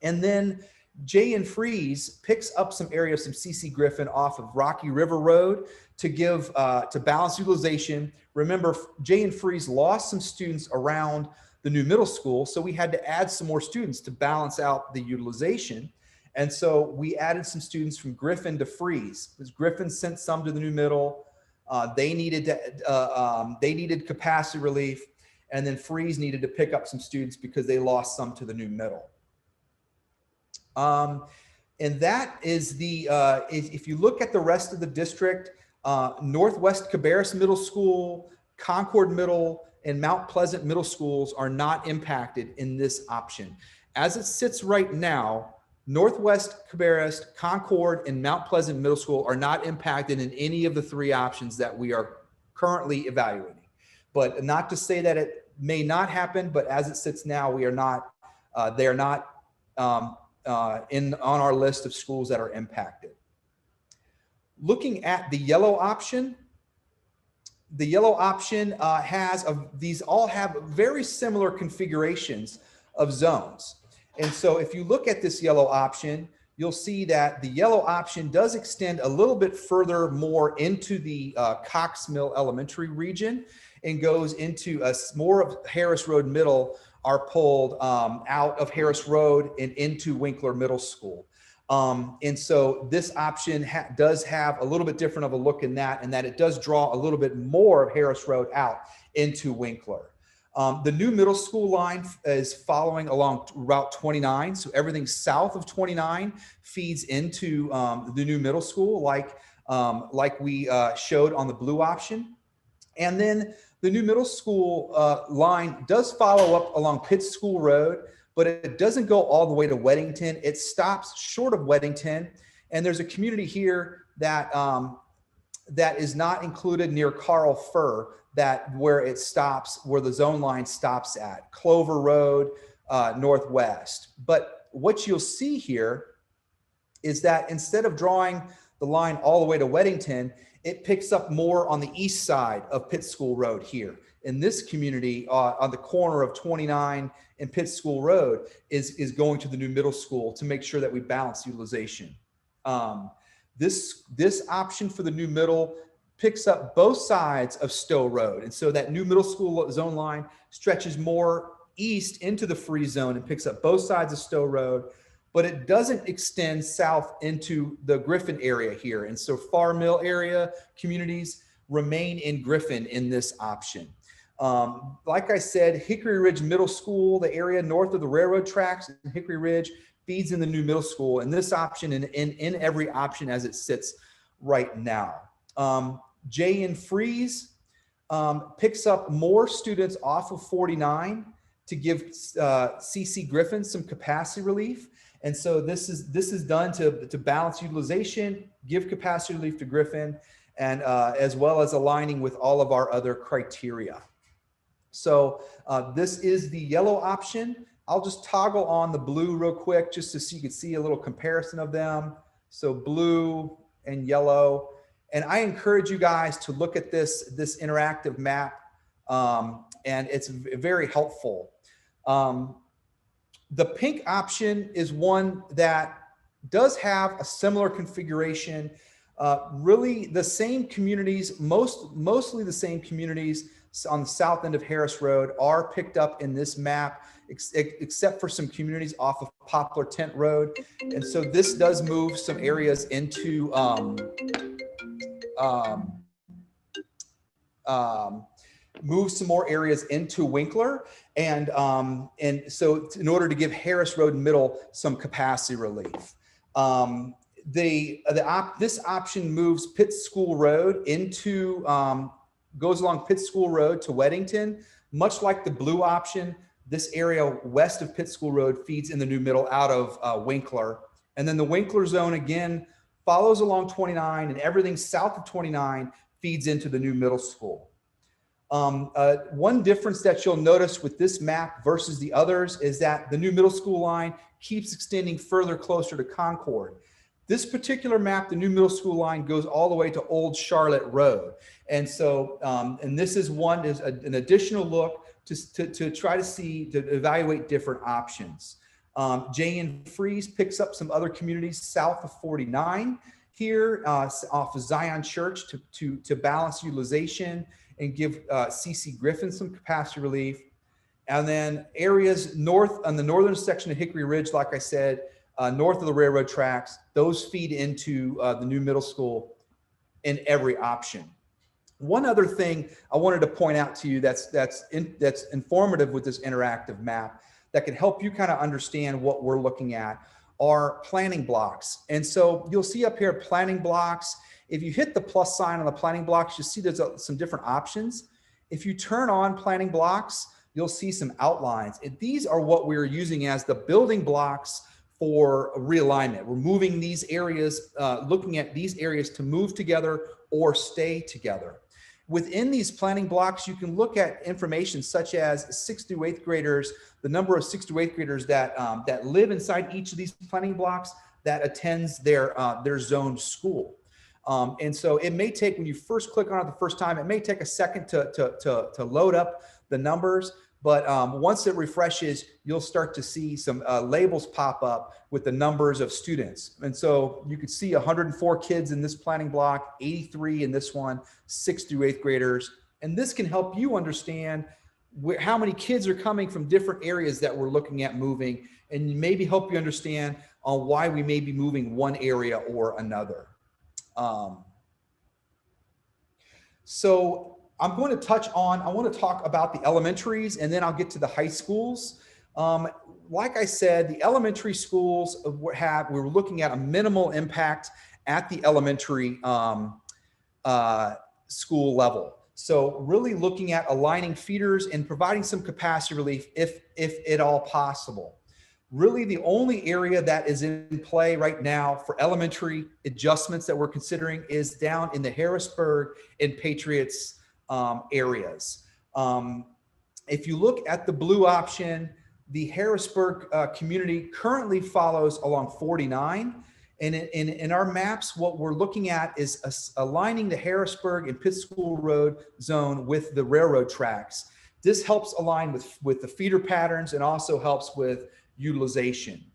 And then J.N. Freeze picks up some areas from C.C. Griffin off of Rocky River Road to give to balance utilization. Remember, J.N. Freeze lost some students around the new middle school, so we had to add some more students to balance out the utilization. And so we added some students from Griffin to Freeze, because Griffin sent some to the new middle. They needed capacity relief, and then Freeze needed to pick up some students because they lost some to the new middle. And that is if you look at the rest of the district, Northwest Cabarrus Middle School, Concord Middle, and Mount Pleasant Middle Schools are not impacted in this option. As it sits right now, Northwest Cabarrus, Concord, and Mount Pleasant Middle School are not impacted in any of the three options that we are currently evaluating. But not to say that it may not happen, but as it sits now, we are not, they are not on our list of schools that are impacted. Looking at the yellow option these all have very similar configurations of zones. And so if you look at this yellow option, you'll see that the yellow option does extend a little bit further more into the Cox Mill Elementary region and goes into more of Harris Road Middle are pulled out of Harris Road and into Winkler Middle School. And so this option does have a little bit different of a look in that it does draw a little bit more of Harris Road out into Winkler. The new middle school line is following along Route 29. So everything south of 29 feeds into the new middle school, like we showed on the blue option. And then the new middle school line does follow up along Pitt School Road, but it doesn't go all the way to Weddington. It stops short of Weddington. And there's a community here that, that is not included near Carl Fur, where the zone line stops at Clover Road Northwest. But what you'll see here is that instead of drawing the line all the way to Weddington, it picks up more on the east side of Pitt School Road here. In this community, on the corner of 29 and Pitt School Road, is going to the new middle school to make sure that we balance utilization. This option for the new middle picks up both sides of Stowe Road. And so that new middle school zone line stretches more east into the free zone and picks up both sides of Stowe Road, but it doesn't extend south into the Griffin area here. And so Far Mill area communities remain in Griffin in this option. Like I said, Hickory Ridge Middle School, the area north of the railroad tracks in Hickory Ridge, feeds in the new middle school. And this option in every option as it sits right now. Jay and Freeze picks up more students off of 49 to give CC Griffin some capacity relief. And so this is done to balance utilization, give capacity relief to Griffin, and as well as aligning with all of our other criteria. So this is the yellow option. I'll just toggle on the blue real quick just so you can see a little comparison of them. So blue and yellow. And I encourage you guys to look at this interactive map, and it's very helpful. The pink option is one that does have a similar configuration. Really the same communities, mostly the same communities on the south end of Harris Road are picked up in this map, except for some communities off of Poplar Tent Road. And so this does move some areas into move some more areas into Winkler, and so in order to give Harris Road Middle some capacity relief. This option moves Pitt School Road into goes along Pitt School Road to Weddington, much like the blue option. This area west of Pitt School Road feeds in the new middle out of Winkler, and then the Winkler zone again follows along 29, and everything south of 29 feeds into the new middle school. One difference that you'll notice with this map versus the others is that the new middle school line keeps extending further closer to Concord. This particular map, the new middle school line goes all the way to Old Charlotte Road. And so, and this is an additional look to try to evaluate different options. Jay and Freeze picks up some other communities south of 49 here off of Zion Church to balance utilization and give CC Griffin some capacity relief. And then areas north on the northern section of Hickory Ridge, like I said, north of the railroad tracks, those feed into the new middle school in every option. One other thing I wanted to point out to you that's informative with this interactive map that can help you kind of understand what we're looking at are planning blocks. And so you'll see up here planning blocks. If you hit the plus sign on the planning blocks, you see there's some different options. If you turn on planning blocks, you'll see some outlines. And these are what we're using as the building blocks for realignment. We're moving these areas, looking at these areas to move together or stay together. Within these planning blocks, you can look at information such as 6th through 8th graders, the number of 6th through 8th graders that live inside each of these planning blocks that attends their zoned school. And so it may take, when you first click on it the first time, it may take a second to load up the numbers. But once it refreshes, you'll start to see some labels pop up with the numbers of students. And so you could see 104 kids in this planning block, 83 in this one, 6th through 8th graders. And this can help you understand how many kids are coming from different areas that we're looking at moving, and maybe help you understand on why we may be moving one area or another. So I'm going to I want to talk about the elementaries, and then I'll get to the high schools. Like I said, the elementary schools we're looking at a minimal impact at the elementary school level. So really looking at aligning feeders and providing some capacity relief if at all possible. Really the only area that is in play right now for elementary adjustments that we're considering is down in the Harrisburg and Patriots areas. If you look at the blue option, the Harrisburg community currently follows along 49. And in our maps, what we're looking at is aligning the Harrisburg and Pitt School Road zone with the railroad tracks. This helps align with the feeder patterns and also helps with utilization.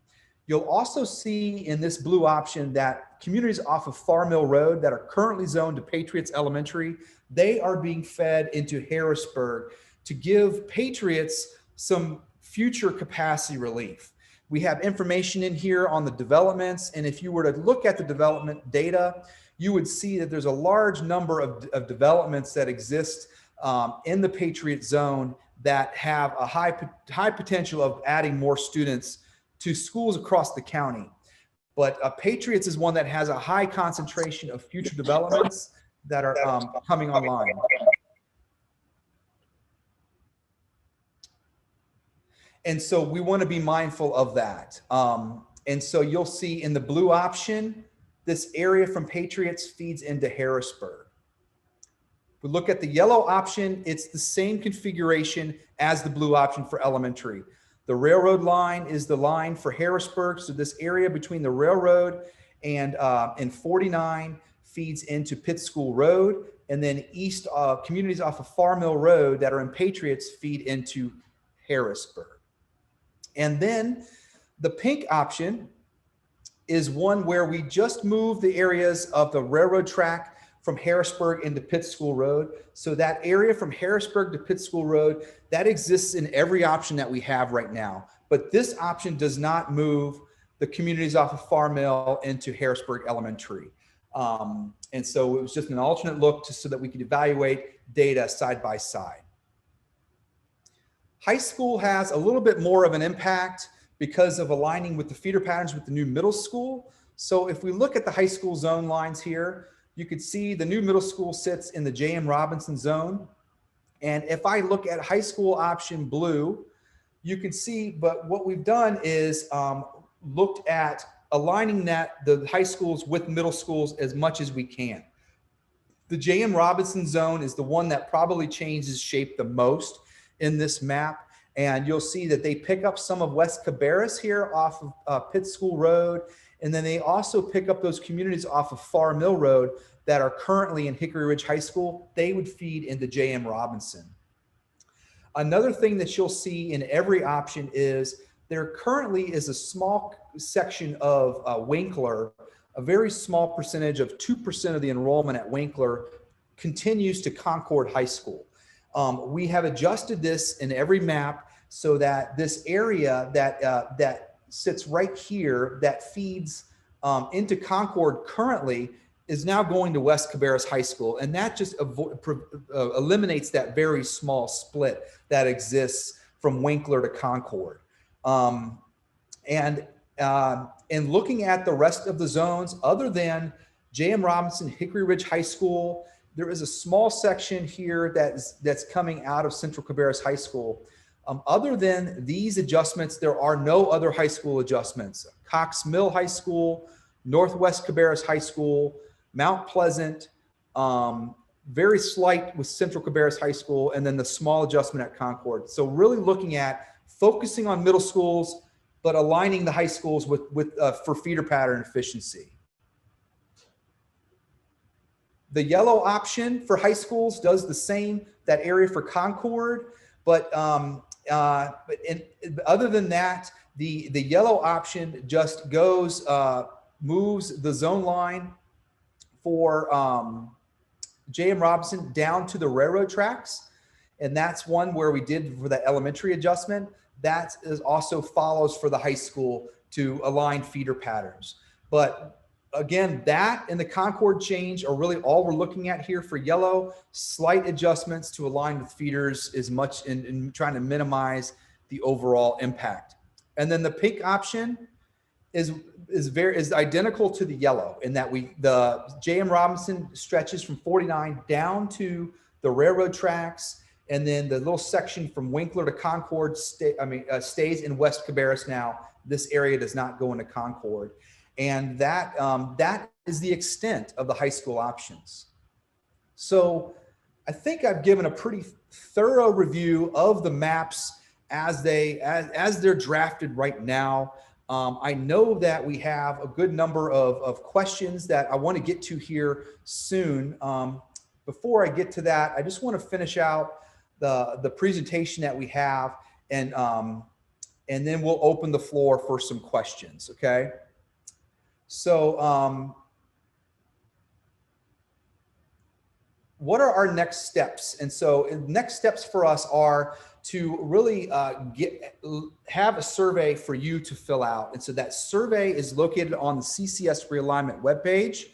You'll also see in this blue option that communities off of Far Mill Road that are currently zoned to Patriots Elementary, they are being fed into Harrisburg to give Patriots some future capacity relief. We have information in here on the developments, and if you were to look at the development data, you would see that there's a large number of developments that exist in the Patriot zone that have a high potential of adding more students to schools across the county. But Patriots is one that has a high concentration of future developments that are coming online. And so we want to be mindful of that. And so you'll see in the blue option, this area from Patriots feeds into Harrisburg. If we look at the yellow option, it's the same configuration as the blue option for elementary. The railroad line is the line for Harrisburg. So this area between the railroad and 49 feeds into Pitt School Road. And then east communities off of Far Mill Road that are in Patriots feed into Harrisburg. And then the pink option is one where we just move the areas of the railroad track from Harrisburg into Pitt School Road. So that area from Harrisburg to Pitt School Road, that exists in every option that we have right now. But this option does not move the communities off of Far Mill into Harrisburg Elementary. And so it was just an alternate look so that we could evaluate data side by side. High school has a little bit more of an impact because of aligning with the feeder patterns with the new middle school. So if we look at the high school zone lines here, you could see the new middle school sits in the J.M. Robinson zone. And if I look at high school option blue, you can see, but what we've done is looked at aligning the high schools with middle schools as much as we can. The J.M. Robinson zone is the one that probably changes shape the most in this map. And you'll see that they pick up some of West Cabarrus here off of Pitt School Road. And then they also pick up those communities off of Far Mill Road that are currently in Hickory Ridge High School. They would feed into J.M. Robinson. Another thing that you'll see in every option is there currently is a small section of Winkler, a very small percentage of 2% of the enrollment at Winkler continues to Concord High School. We have adjusted this in every map so that this area that sits right here that feeds into Concord currently is now going to West Cabarrus High School. And that just eliminates that very small split that exists from Winkler to Concord. And looking at the rest of the zones, other than J.M. Robinson, Hickory Ridge High School, there is a small section here that's coming out of Central Cabarrus High School. Other than these adjustments, there are no other high school adjustments. Cox Mill High School, Northwest Cabarrus High School, Mount Pleasant, very slight with Central Cabarrus High School, and then the small adjustment at Concord. So really looking at focusing on middle schools, but aligning the high schools with for feeder pattern efficiency. The yellow option for high schools does the same, that area for Concord, but other than that, the yellow option just goes, moves the zone line for J.M. Robinson down to the railroad tracks. And that's one where we did for the elementary adjustment. That is also follows for the high school to align feeder patterns. But again, that and the Concord change are really all we're looking at here for yellow. Slight adjustments to align with feeders is much in trying to minimize the overall impact. And then the pink option is identical to the yellow in that the J.M. Robinson stretches from 49 down to the railroad tracks, and then the little section from Winkler to Concord stays in West Cabarrus now. This area does not go into Concord. And that is the extent of the high school options. So I think I've given a pretty thorough review of the maps as they're drafted right now. I know that we have a good number of questions that I want to get to here soon. Before I get to that, I just want to finish out the presentation that we have, and then we'll open the floor for some questions, okay? So what are our next steps? And so next steps for us are to really have a survey for you to fill out. And so that survey is located on the CCS Realignment webpage.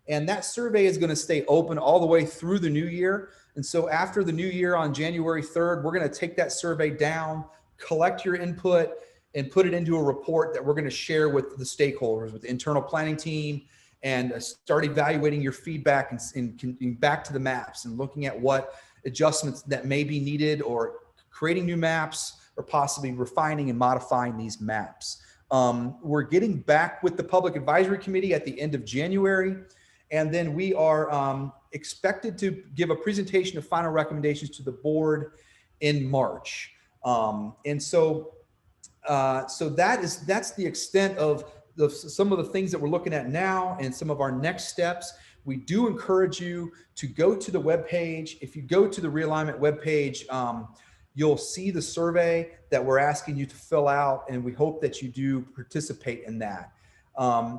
And that survey is going to stay open all the way through the new year. And so after the new year on January 3rd, we're going to take that survey down, collect your input, and put it into a report that we're going to share with the stakeholders, with the internal planning team, and start evaluating your feedback and back to the maps and looking at what adjustments that may be needed, or creating new maps, or possibly refining and modifying these maps. We're getting back with the Public Advisory Committee at the end of January, and then we are expected to give a presentation of final recommendations to the board in March. And so that's the extent of some of the things that we're looking at now and some of our next steps. We do encourage you to go to the webpage. If you go to the Realignment webpage, you'll see the survey that we're asking you to fill out, and we hope that you do participate in that.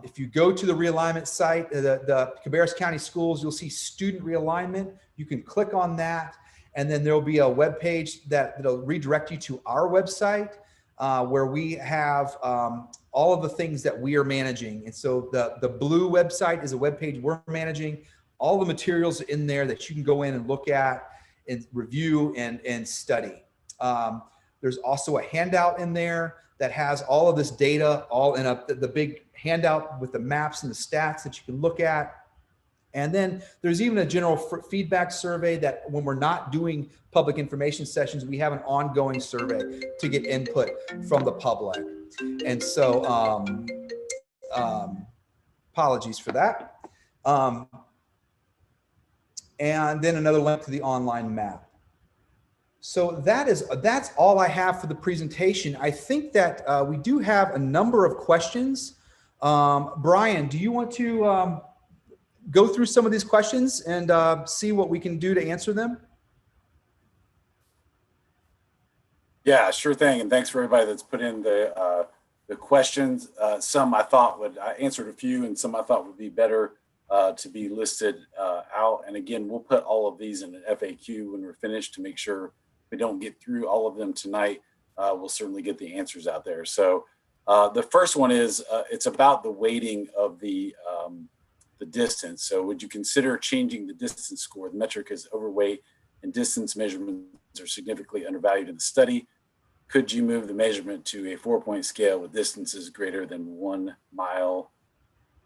If you go to the Realignment site, the Cabarrus County Schools, you'll see Student Realignment. You can click on that, and then there'll be a webpage that'll redirect you to our website, where we have all of the things that we are managing. And so the blue website is a webpage we're managing. All the materials in there that you can go in and look at and review and study. There's also a handout in there that has all of this data, all in the big handout with the maps and the stats that you can look at. And then there's even a general feedback survey that when we're not doing public information sessions, we have an ongoing survey to get input from the public. And so apologies for that. And then another link to the online map. So that's all I have for the presentation. I think that we do have a number of questions. Brian, do you want to go through some of these questions and see what we can do to answer them?
Yeah, sure thing. And thanks for everybody that's put in the questions. Some I thought I answered a few, and some I thought would be better to be listed out. And again, we'll put all of these in an FAQ when we're finished to make sure we don't get through all of them tonight. We'll certainly get the answers out there. So the first one is, it's about the weighting of the distance. So would you consider changing the distance score? The metric is overweight and distance measurements are significantly undervalued in the study. Could you move the measurement to a 4-point scale with distances greater than 1 mile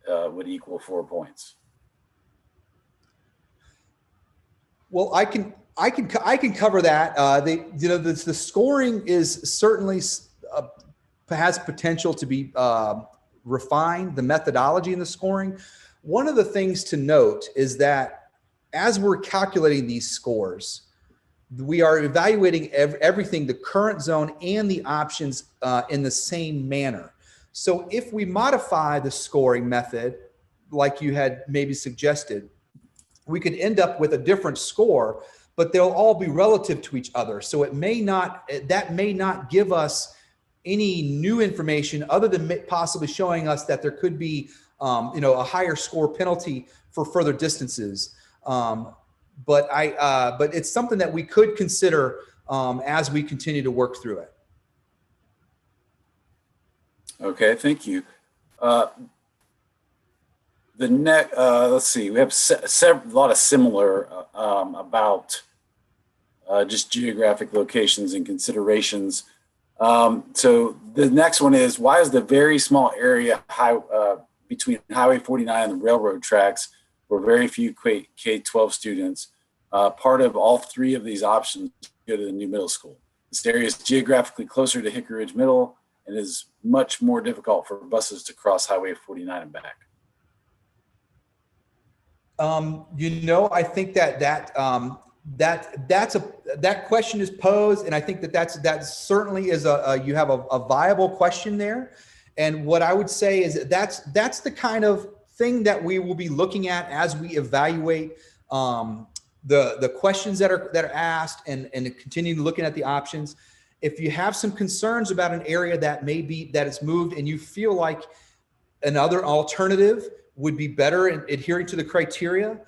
would equal 4 points?
Well, I can I can cover that. The scoring is certainly has potential to be refined, the methodology in the scoring. One of the things to note is that as we're calculating these scores, we are evaluating everything, the current zone and the options in the same manner. So if we modify the scoring method, like you had maybe suggested, we could end up with a different score, but they'll all be relative to each other. So that may not give us any new information other than possibly showing us that there could be, a higher score penalty for further distances. But it's something that we could consider as we continue to work through it.
Okay, thank you. Let's see, we have a lot of similar about just geographic locations and considerations. So the next one is, why is the very small area between Highway 49 and the railroad tracks for very few K-12 students part of all three of these options to go to the new middle school? This area is geographically closer to Hickory Ridge Middle and is much more difficult for buses to cross Highway 49 and back.
I think that question is posed, and I think that certainly is you have a viable question there. And what I would say is that's the kind of thing that we will be looking at as we evaluate the questions that are asked and continue looking at the options. If you have some concerns about an area that it's moved and you feel like another alternative would be better in adhering to the criteria,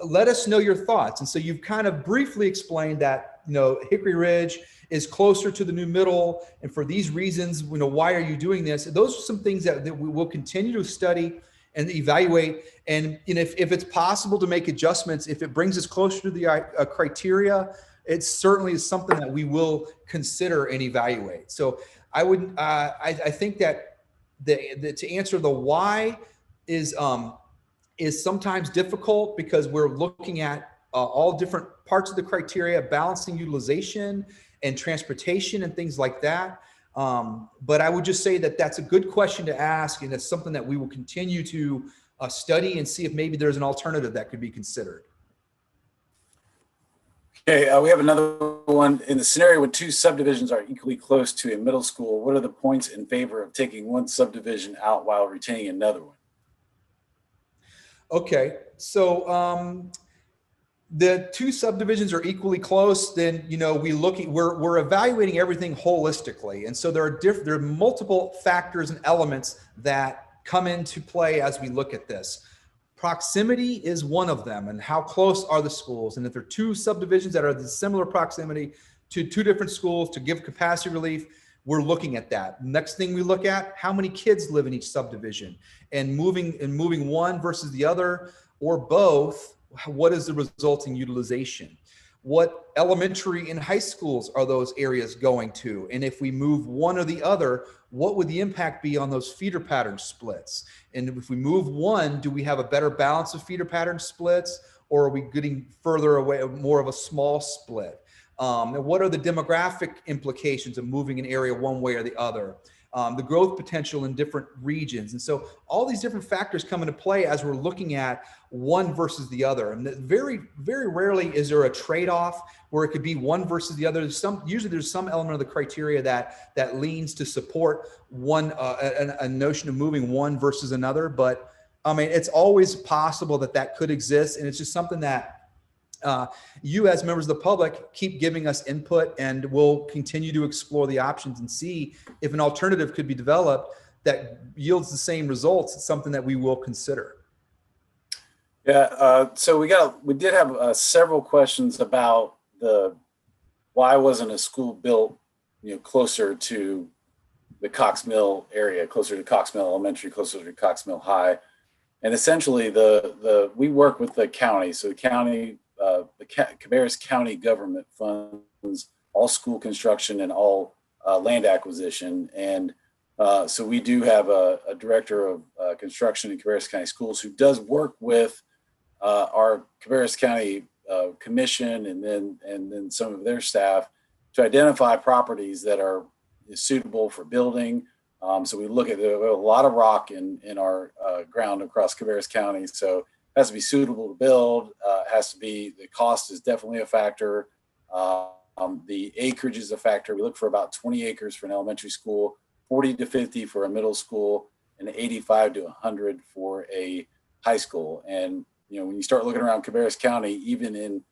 let us know your thoughts. And so you've kind of briefly explained that, Hickory Ridge is closer to the new middle. And for these reasons, why are you doing this? Those are some things that we will continue to study and evaluate. And if it's possible to make adjustments, if it brings us closer to the criteria, it certainly is something that we will consider and evaluate. So I think that to answer the why is sometimes difficult because we're looking at all different parts of the criteria, balancing utilization and transportation and things like that. But I would just say that that's a good question to ask, and it's something that we will continue to study and see if maybe there's an alternative that could be considered.
Okay, we have another one. In the scenario when two subdivisions are equally close to a middle school, what are the points in favor of taking one subdivision out while retaining another one?
Okay, so the two subdivisions are equally close, then we're evaluating everything holistically, and so there are multiple factors and elements that come into play as we look at this. Proximity is one of them, and how close are the schools? And if there are two subdivisions that are the similar proximity to two different schools to give capacity relief, we're looking at that. Next thing we look at, how many kids live in each subdivision, and moving one versus the other or both, what is the resulting utilization? What elementary and high schools are those areas going to? And if we move one or the other, what would the impact be on those feeder pattern splits? And if we move one, do we have a better balance of feeder pattern splits, or are we getting further away, more of a small split? And what are the demographic implications of moving an area one way or the other? The growth potential in different regions. And so all these different factors come into play as we're looking at one versus the other. And very, very rarely is there a trade-off where it could be one versus the other. Usually there's some element of the criteria that leans to support a notion of moving one versus another. But I mean, it's always possible that could exist. And it's just something that you as members of the public keep giving us input, and we'll continue to explore the options and see if an alternative could be developed that yields the same results. It's something that we will consider.
Yeah, so we did have several questions about why wasn't a school built, closer to the Cox Mill area, closer to Cox Mill Elementary, closer to Cox Mill High, and essentially we work with the county, so the county. The Cabarrus County government funds all school construction and all land acquisition. And so we do have a director of construction in Cabarrus County Schools who does work with our Cabarrus County commission and then some of their staff to identify properties that are suitable for building. So we look at a lot of rock in our ground across Cabarrus County. So it has to be suitable to build. Has to be, the cost is definitely a factor. The acreage is a factor. We look for about 20 acres for an elementary school, 40 to 50 for a middle school, and 85 to 100 for a high school. And when you start looking around Cabarrus County, even in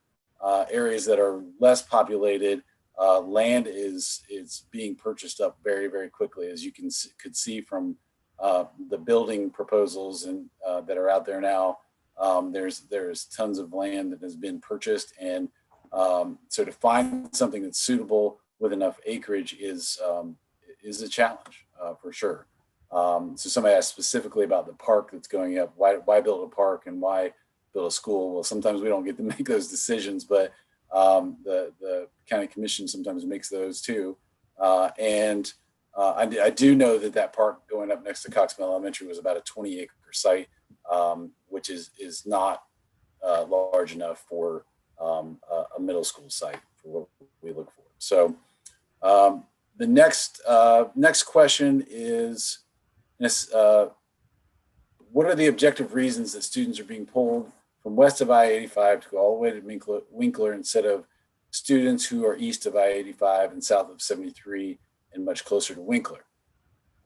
areas that are less populated, land is being purchased up very, very quickly, as you could see from the building proposals and that are out there now. There's tons of land that has been purchased, and so to find something that's suitable with enough acreage is a challenge for sure. So somebody asked specifically about the park that's going up. Why build a park and why build a school? Well, sometimes we don't get to make those decisions, but the county commission sometimes makes those too. I do know that park going up next to Coxmill Elementary was about a 20-acre site, which is not large enough for a middle school site for what we look for. So the next question is, what are the objective reasons that students are being pulled from west of I-85 to go all the way to Winkler instead of students who are east of I-85 and south of 73 and much closer to Winkler?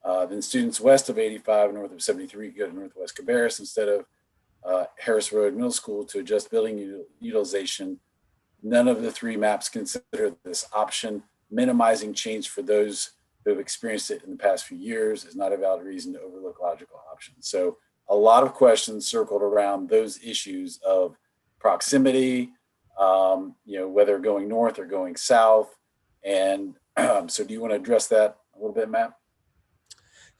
Then students west of 85 and north of 73 go to Northwest Cabarrus instead of Harris Road Middle School to adjust building utilization. None of the three maps consider this option. Minimizing change for those who have experienced it in the past few years is not a valid reason to overlook logical options. So a lot of questions circled around those issues of proximity, whether going north or going south. And so do you want to address that a little bit, Matt?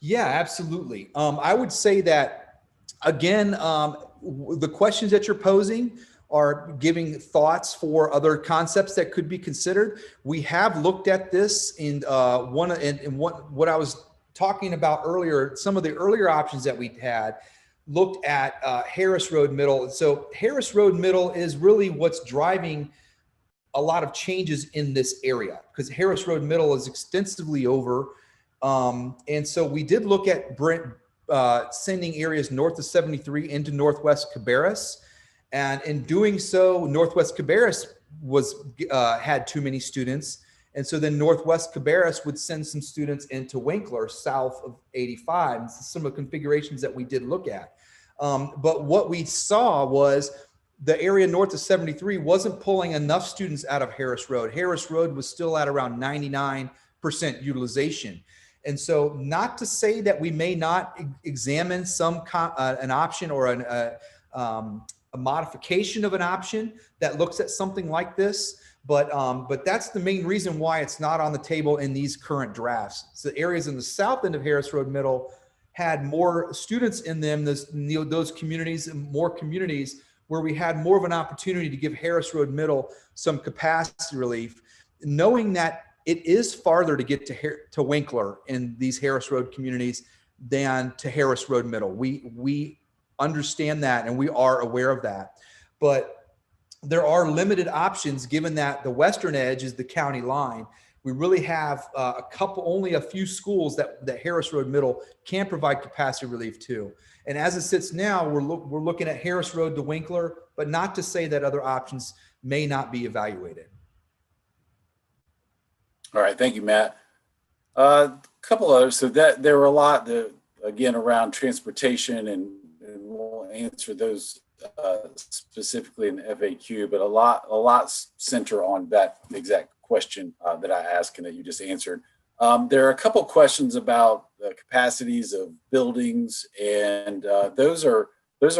Yeah, absolutely. I would say that, again, the questions that you're posing are giving thoughts for other concepts that could be considered. We have looked at this in what I was talking about earlier. Some of the earlier options that we had looked at Harris Road Middle. So Harris Road Middle is really what's driving a lot of changes in this area, because Harris Road Middle is extensively over. And so we did look at sending areas north of 73 into Northwest Cabarrus. And in doing so, Northwest Cabarrus had too many students. And so then Northwest Cabarrus would send some students into Winkler, south of 85. And some of the configurations that we did look at. But what we saw was the area north of 73 wasn't pulling enough students out of Harris Road. Harris Road was still at around 99% utilization. And so, not to say that we may not examine an option or a modification of an option that looks at something like this, but that's the main reason why it's not on the table in these current drafts. So areas in the south end of Harris Road Middle had more students in them, those communities, and more communities where we had more of an opportunity to give Harris Road Middle some capacity relief, knowing that it is farther to get to Winkler in these Harris Road communities than to Harris Road Middle. We understand that, and we are aware of that. But there are limited options, given that the western edge is the county line. We really have only a few schools that Harris Road Middle can provide capacity relief to. And as it sits now, we're looking at Harris Road to Winkler, but not to say that other options may not be evaluated.
All right, thank you, Matt. A couple others. So that there were a lot that, again, around transportation, and we'll answer those specifically in the FAQ, but a lot center on that exact question that I asked and that you just answered. There are a couple questions about the capacities of buildings, and those are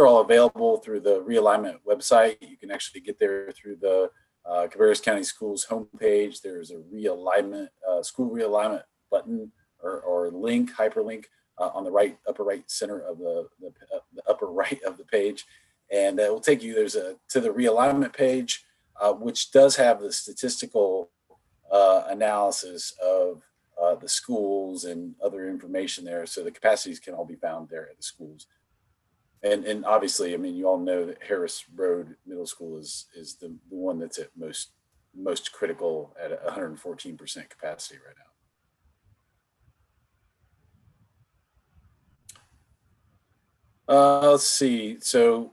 all available through the Realignment website. You can actually get there through the Cabarrus County Schools homepage. There's a realignment, school realignment button or link, hyperlink on the upper right center of the upper right of the page, and that will take you to the realignment page, which does have the statistical analysis of the schools and other information there. So the capacities can all be found there at the schools. and obviously, I mean, you all know that Harris Road Middle School is the one that's at most critical at 114% capacity right now. Let's see. So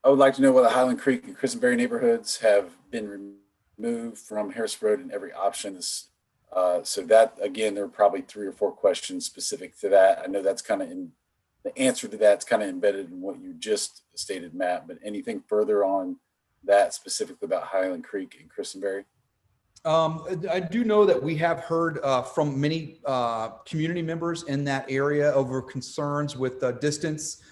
I would like to know whether Highland Creek and Christenberry neighborhoods have been removed from Harris Road in every option. So that, again, there are probably 3 or 4 questions specific to that. I know that's kind of in the answer to that's kind of embedded in what you just stated, Matt, but anything further on that specifically about Highland Creek and Christenberry?
I do know that we have heard from many community members in that area over concerns with distance.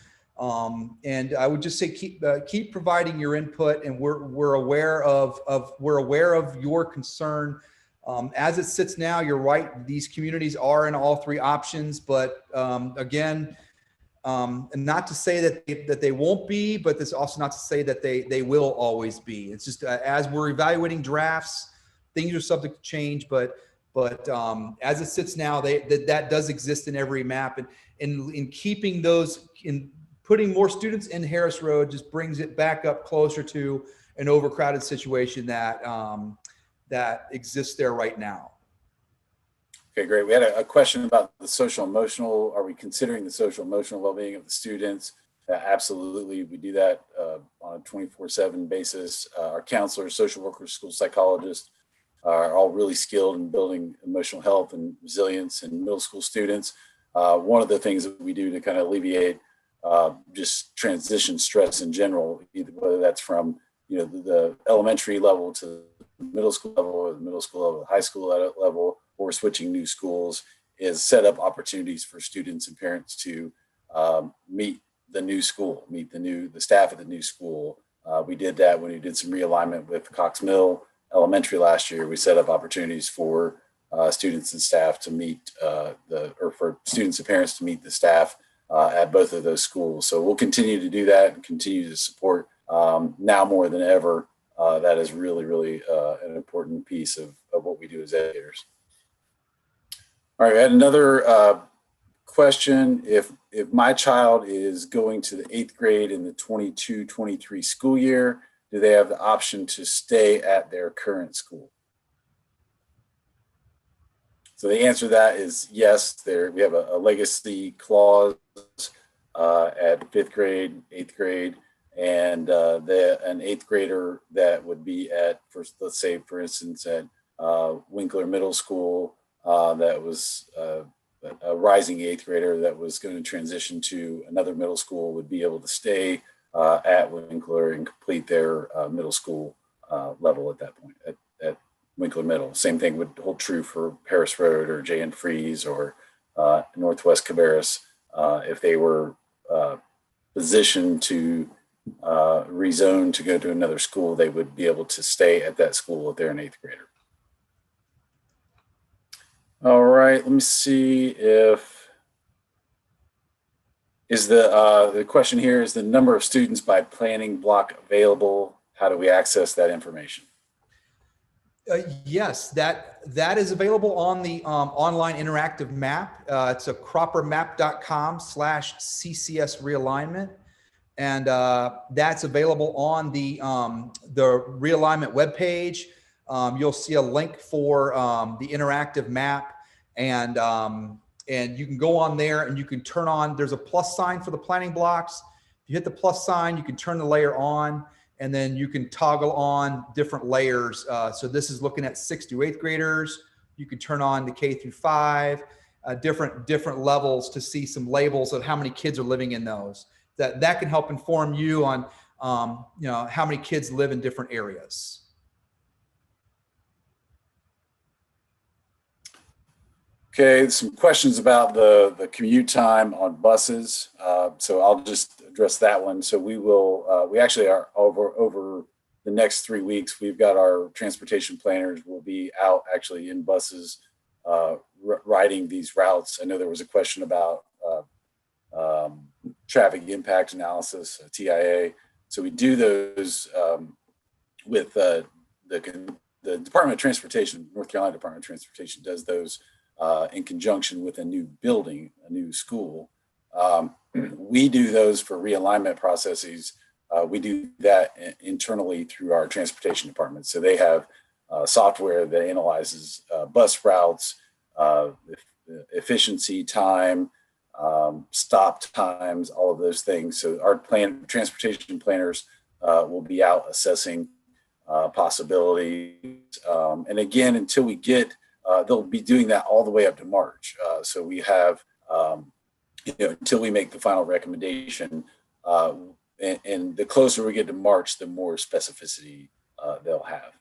And I would just say keep providing your input, and we're aware of your concern. As it sits now, you're right. These communities are in all 3 options, but again, and not to say that they won't be, but this also not to say that they will always be. It's just as we're evaluating drafts, things are subject to change, but as it sits now, that does exist in every map, and in keeping those in. Putting more students in Harris Road just brings it back up closer to an overcrowded situation that exists there right now.
Okay, great. We had a question about the social emotional. Are we considering the social emotional well-being of the students? Absolutely, we do that on a 24/7 basis. Our counselors, social workers, school psychologists are all really skilled in building emotional health and resilience in middle school students. One of the things that we do to kind of alleviate just transition stress in general, either whether that's from the elementary level to the middle school level, or the middle school level, high school level, or switching new schools, is set up opportunities for students and parents to meet the new school, meet the staff at the new school. We did that when we did some realignment with Cox Mill Elementary last year. We set up opportunities for students and staff to meet for students and parents to meet the staff at both of those schools. So we'll continue to do that and continue to support now more than ever. That is really, really an important piece of what we do as educators. All right, I had another question. If my child is going to the 8th grade in the 22-23 school year, do they have the option to stay at their current school? So the answer to that is yes. We have a legacy clause at 5th grade, 8th grade, and an 8th grader that would be at, let's say, for instance, at Winkler Middle School, that was a rising 8th grader that was going to transition to another middle school, would be able to stay at Winkler and complete their middle school level at that point at Winkler Middle. Same thing would hold true for Harris Road or J.N. Fries or Northwest Cabarrus. If they were positioned to rezone to go to another school, they would be able to stay at that school if they're an 8th grader. All right, let me see if the question here is the number of students by planning block available. How do we access that information?
Yes, that is available on the online interactive map. It's a croppermap.com/CCS realignment. And that's available on the realignment webpage. You'll see a link for the interactive map, and you can go on there and you can turn on, there's a plus sign for the planning blocks. You hit the plus sign, you can turn the layer on, and then you can toggle on different layers. So this is looking at 6th through 8th graders. You can turn on the K through 5, different levels to see some labels of how many kids are living in those. That can help inform you on how many kids live in different areas.
Okay, some questions about the commute time on buses. So I'll just address that one. So we actually are over the next 3 weeks, we've got our transportation planners will be out actually in buses riding these routes. I know there was a question about traffic impact analysis, TIA. So we do those with the Department of Transportation. North Carolina Department of Transportation does those in conjunction with a new building, a new school. We do those for realignment processes. We do that internally through our transportation department. So they have software that analyzes bus routes, efficiency, time, stop times, all of those things. So our transportation planners will be out assessing possibilities. And again, until we get, they'll be doing that all the way up to March. So we have, until we make the final recommendation, and the closer we get to March, the more specificity they'll have.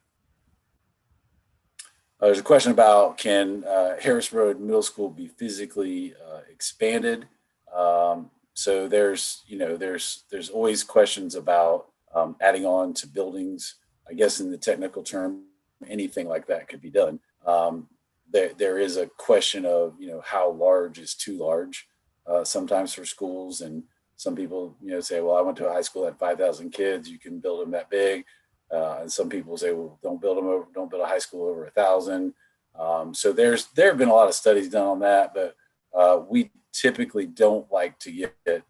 There's a question about, can Harris Road Middle School be physically expanded? So there's always questions about adding on to buildings. I guess in the technical term, anything like that could be done. There is a question of, how large is too large sometimes for schools. And some people, say, well, I went to a high school that had 5,000 kids. You can build them that big. And some people say, well, don't build a high school over 1,000. So there have been a lot of studies done on that, but we typically don't like to get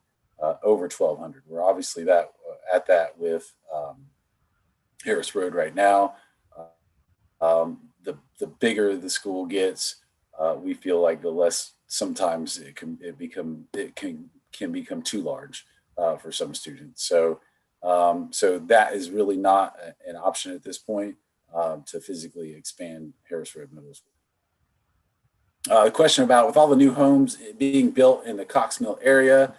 over 1,200. We're obviously at that with Harris Road right now. The bigger the school gets, we feel like the less sometimes it can become too large for some students. So that is really not an option at this point to physically expand Harris Road Middle School. The question about, with all the new homes being built in the Cox Mill area,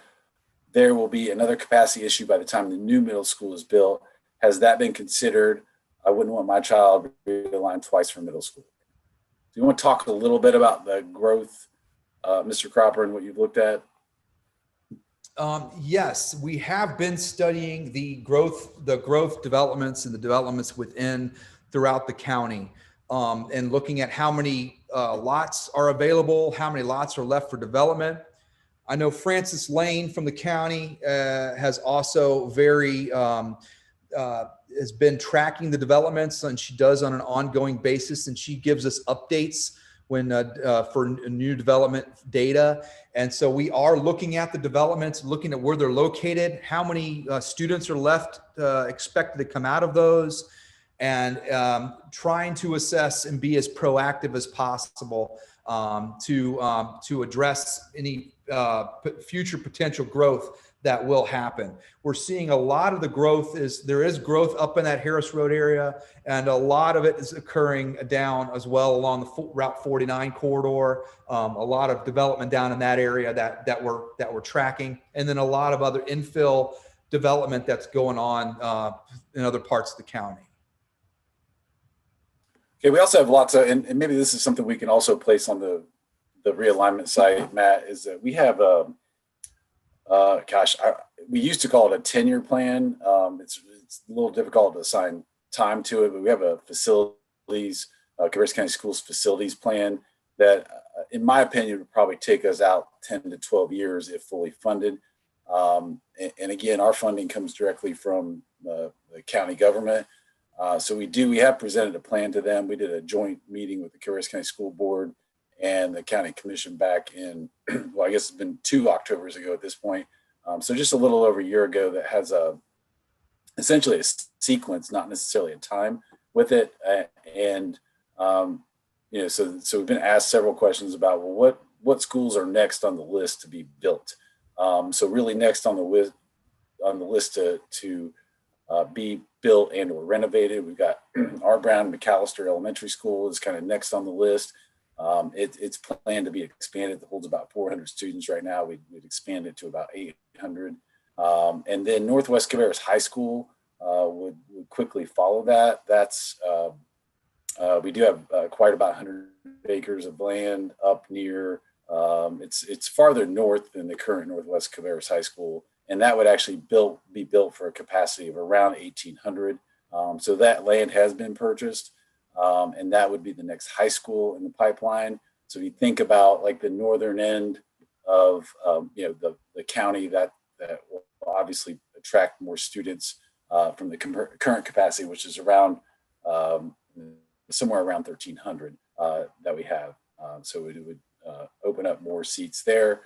there will be another capacity issue by the time the new middle school is built. Has that been considered? I wouldn't want my child realigned twice for middle school. Do you want to talk a little bit about the growth, Mr. Cropper, and what you've looked at?
Yes, we have been studying the growth developments and the developments throughout the county, and looking at how many lots are available, how many lots are left for development. I know Frances Lane from the county has also has been tracking the developments, and she does on an ongoing basis, and she gives us updates for new development data. And so we are looking at the developments, looking at where they're located, how many students are left expected to come out of those, and trying to assess and be as proactive as possible to address any future potential growth that will happen. We're seeing a lot of the growth there is growth up in that Harris Road area, and a lot of it is occurring down as well along the Route 49 corridor. A lot of development down in that area that we're tracking, and then a lot of other infill development that's going on in other parts of the county.
Okay, we also have lots of, and maybe this is something we can also place on the realignment site, Matt, is that we have we used to call it a 10-year plan. It's a little difficult to assign time to it, but we have a Cabarrus County Schools facilities plan that, in my opinion, would probably take us out 10 to 12 years if fully funded. And again, our funding comes directly from the county government. So we have presented a plan to them. We did a joint meeting with the Cabarrus County School Board and the County Commission back in, well, I guess it's been 2 Octobers ago at this point. So just a little over a year ago, that has essentially a sequence, not necessarily a time with it. So we've been asked several questions about, well, what schools are next on the list to be built? So really next on the list to be built and or renovated, we've got R. Brown McAllister Elementary School is kind of next on the list. It's planned to be expanded. It holds about 400 students right now. We'd expand it to about 800. And then Northwest Cabarrus High School would quickly follow that. We do have quite about 100 acres of land up near, it's farther north than the current Northwest Cabarrus High School. And that would actually be built for a capacity of around 1,800. So that land has been purchased. And that would be the next high school in the pipeline. So you think about like the northern end of the county that will obviously attract more students from the current capacity, which is around somewhere around 1,300 that we have. So it would open up more seats there.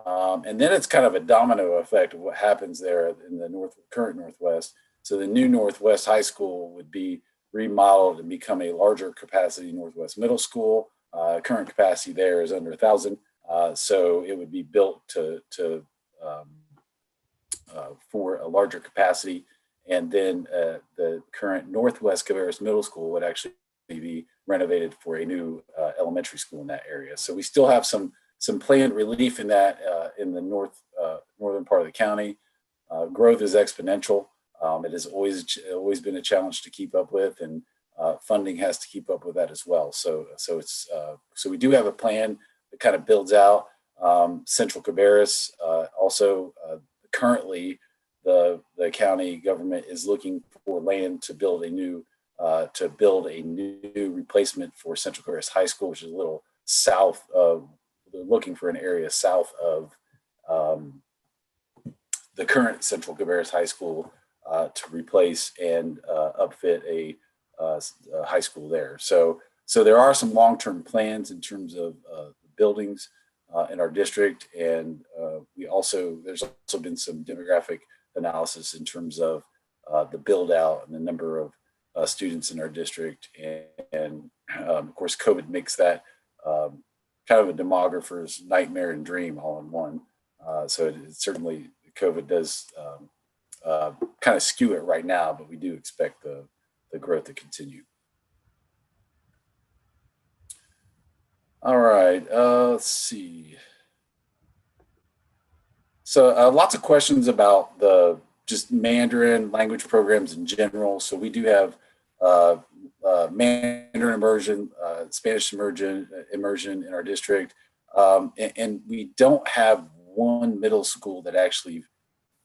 And then it's kind of a domino effect of what happens there in the current Northwest. So the new Northwest High School would be remodeled and become a larger capacity Northwest Middle School. Current capacity there is under 1,000. So it would be built for a larger capacity. And then the current Northwest Cabarrus Middle School would actually be renovated for a new elementary school in that area. So we still have some planned relief in that in the northern part of the county. Growth is exponential. It has always been a challenge to keep up with, and funding has to keep up with that as well. So we do have a plan that kind of builds out Central Cabarrus. Also, currently, the county government is looking for land to build a new replacement for Central Cabarrus High School, which is a little south of. They're looking for an area south of the current Central Cabarrus High School to replace and upfit a high school there. So there are some long-term plans in terms of buildings in our district, and there's also been some demographic analysis in terms of the build out and the number of students in our district, and of course COVID makes that kind of a demographer's nightmare and dream all in one. So it certainly COVID does kind of skew it right now, but we do expect the growth to continue. All right, let's see. So lots of questions about the just Mandarin language programs in general. So we do have Mandarin immersion, Spanish immersion in our district. And we don't have one middle school that actually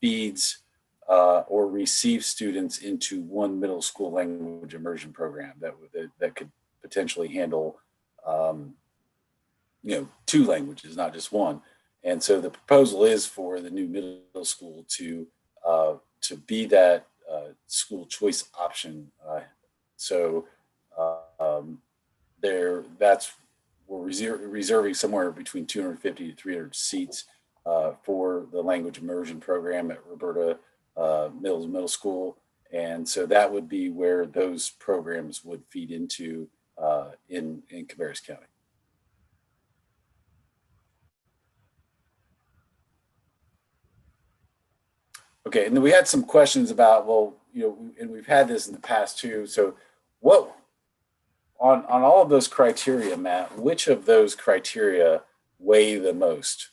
feeds or receives students into one middle school language immersion program that could potentially handle two languages, not just one. And so the proposal is for the new middle school to be that school choice option. We're reserving somewhere between 250 to 300 seats for the language immersion program at Roberta Middle School. And so that would be where those programs would feed into in Cabarrus County. Okay, and then we had some questions about, and we've had this in the past too. So what, on all of those criteria, Matt, which of those criteria weigh the most?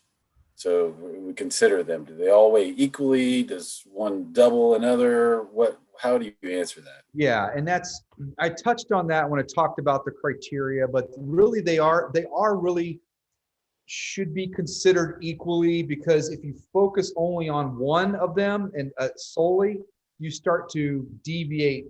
So we consider them. Do they all weigh equally? Does one double another? How do you answer that?
Yeah, and I touched on that when I talked about the criteria, but really they are really should be considered equally, because if you focus only on one of them and solely, you start to deviate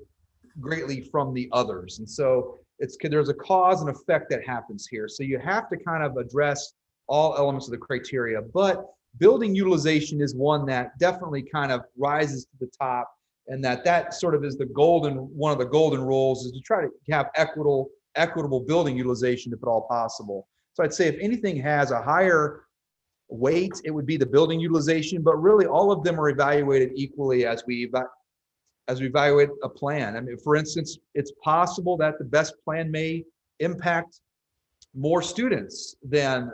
greatly from the others. And so there's a cause and effect that happens here. So you have to kind of address all elements of the criteria, but building utilization is one that definitely kind of rises to the top, and that sort of is one of the golden rules, is to try to have equitable building utilization if at all possible. So I'd say if anything has a higher weight, it would be the building utilization, but really all of them are evaluated equally as we evaluate a plan. I mean, for instance, it's possible that the best plan may impact more students than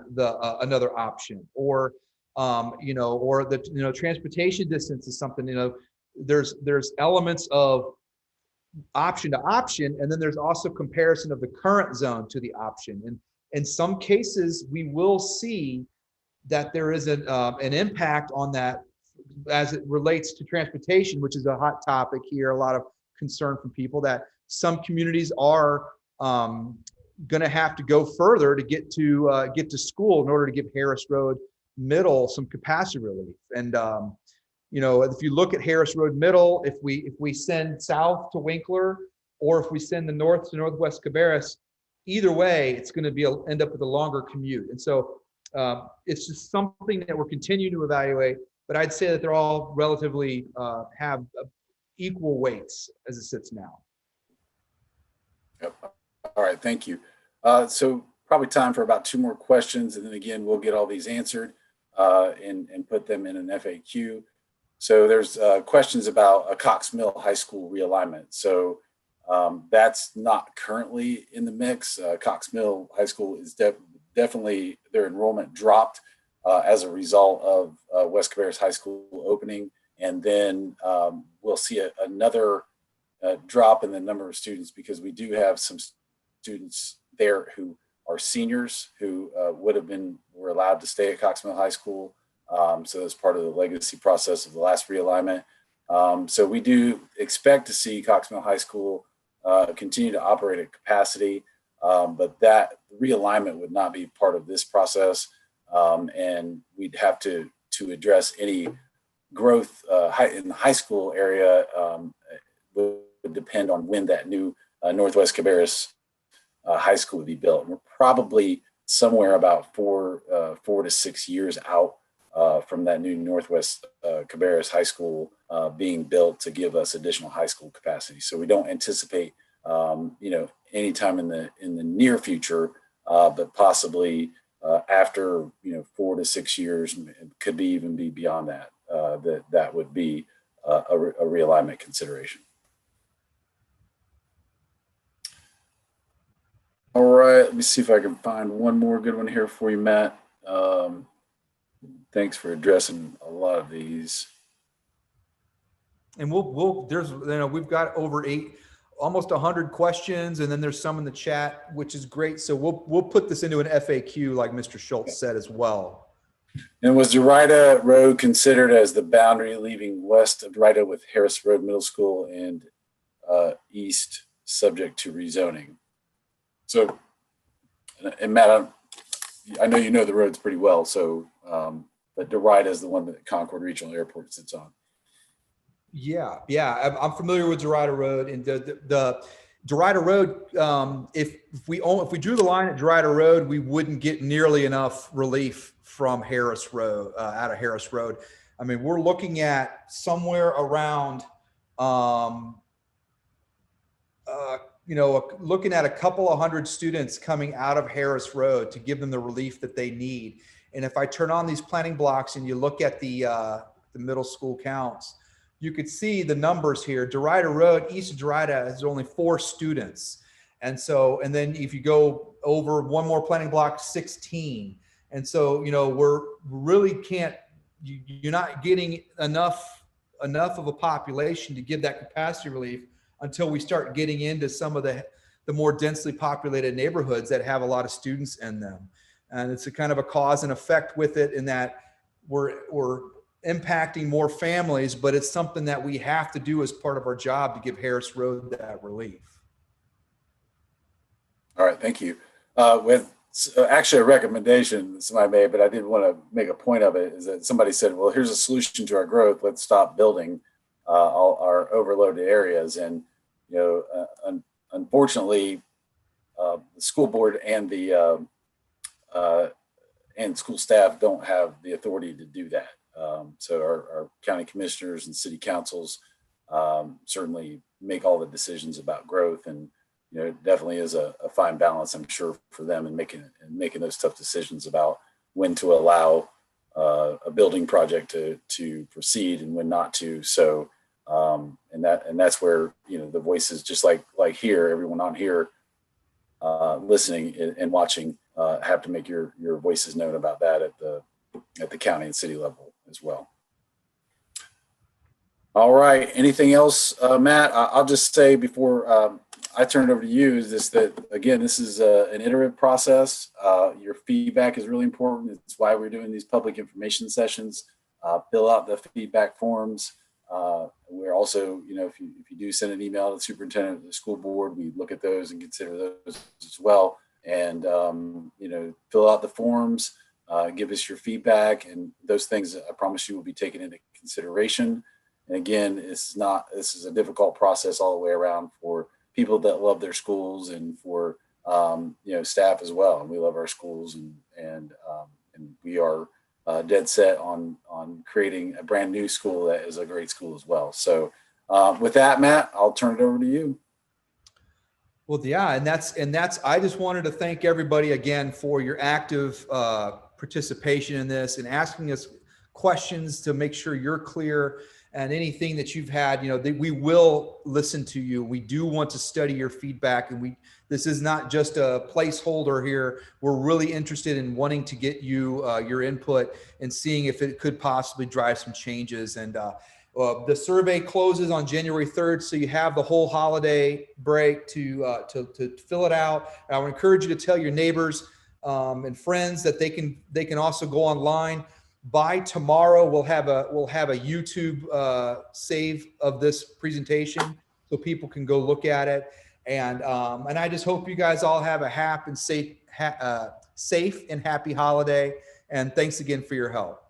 another option, or the transportation distance is something. There's elements of option to option, and then there's also comparison of the current zone to the option. And in some cases, we will see that there is an impact on that as it relates to transportation, which is a hot topic here. A lot of concern from people that some communities are going to have to go further to get to school in order to give Harris Road Middle some capacity relief. And if you look at Harris Road Middle, if we send south to Winkler, or if we send the north to Northwest Cabarrus, either way, it's going to end up with a longer commute. And so it's just something that we're continuing to evaluate, but I'd say that they're all relatively have equal weights as it sits now.
Yep. All right, thank you. So probably time for about two more questions, and then again, we'll get all these answered. and put them in an FAQ. So there's questions about a Cox Mill High School realignment. So that's not currently in the mix. Cox Mill High School is definitely, their enrollment dropped as a result of West Cabarrus High School opening. And then we'll see another drop in the number of students, because we do have some students there who are seniors who were allowed to stay at Cox Mill High School. So that's part of the legacy process of the last realignment. So we do expect to see Cox Mill High School continue to operate at capacity, but that realignment would not be part of this process. And we'd have to address any growth in the high school area would depend on when that new Northwest Cabarrus High School would be built. We're probably somewhere about 4 to 6 years out from that new Northwest Cabarrus High School being built to give us additional high school capacity. So we don't anticipate, anytime in the near future, but possibly after 4 to 6 years, it could even be beyond that. That would be a realignment consideration. All right, let me see if I can find one more good one here for you, Matt. Thanks for addressing a lot of these.
And we've got over almost 100 questions, and then there's some in the chat, which is great. So we'll put this into an FAQ, like Mr. Schultz said as well.
And was Derrida Road considered as the boundary leaving west of Derrida with Harris Road Middle School and east, subject to rezoning? So, and Matt, I know you know the roads pretty well, so but Derrida is the one that Concord Regional Airport sits on. Yeah,
I'm familiar with Derrida Road, and the Derrida Road. If we drew the line at Derrida Road, we wouldn't get nearly enough relief from Harris Road, out of Harris Road. I mean, we're looking at somewhere around, looking at a couple of hundred students coming out of Harris Road to give them the relief that they need. And if I turn on these planning blocks and you look at the middle school counts, you could see the numbers here. Derrida Road, east of Derrida, has only 4 students. And then if you go over one more planning block, 16. And so, we're really you're not getting enough of a population to give that capacity relief until we start getting into some of the more densely populated neighborhoods that have a lot of students in them. And it's a kind of a cause and effect with it, in that we're impacting more families, but it's something that we have to do as part of our job to give Harris Road that relief.
All right, thank you. With actually a recommendation that somebody made, but I did want to make a point of it, is that somebody said, well, here's a solution to our growth. Let's stop building all our overloaded areas. And, unfortunately, the school board and the and school staff don't have the authority to do that. So our county commissioners and city councils certainly make all the decisions about growth, and it definitely is a fine balance, I'm sure, for them in making those tough decisions about when to allow a building project to proceed and when not to. So and that's where the voices, just like here, everyone on here listening and watching, have to make your voices known about that at the county and city level as well. All right. Anything else, Matt? I'll just say before I turn it over to you, is that again, this is an iterative process. Your feedback is really important. It's why we're doing these public information sessions. Fill out the feedback forms. We're also, if you do send an email to the superintendent of the school board, we look at those and consider those as well. And, fill out the forms, give us your feedback, and those things I promise you will be taken into consideration. And again, this is a difficult process all the way around for people that love their schools, and for, staff as well. And we love our schools, and we are dead set on creating a brand new school that is a great school as well. So with that, Matt, I'll turn it over to you. Well,
yeah, and that's I just wanted to thank everybody again for your active participation in this and asking us questions to make sure you're clear, and anything that you've had, we will listen to you. We do want to study your feedback, and this is not just a placeholder here. We're really interested in wanting to get you your input and seeing if it could possibly drive some changes. And the survey closes on January 3rd, so you have the whole holiday break to fill it out. And I would encourage you to tell your neighbors and friends that they can also go online. By tomorrow, we'll have a YouTube save of this presentation so people can go look at it. And I just hope you guys all have a happy and safe and happy holiday. And thanks again for your help.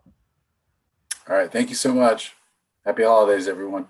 All right. Thank you so much. Happy holidays, everyone.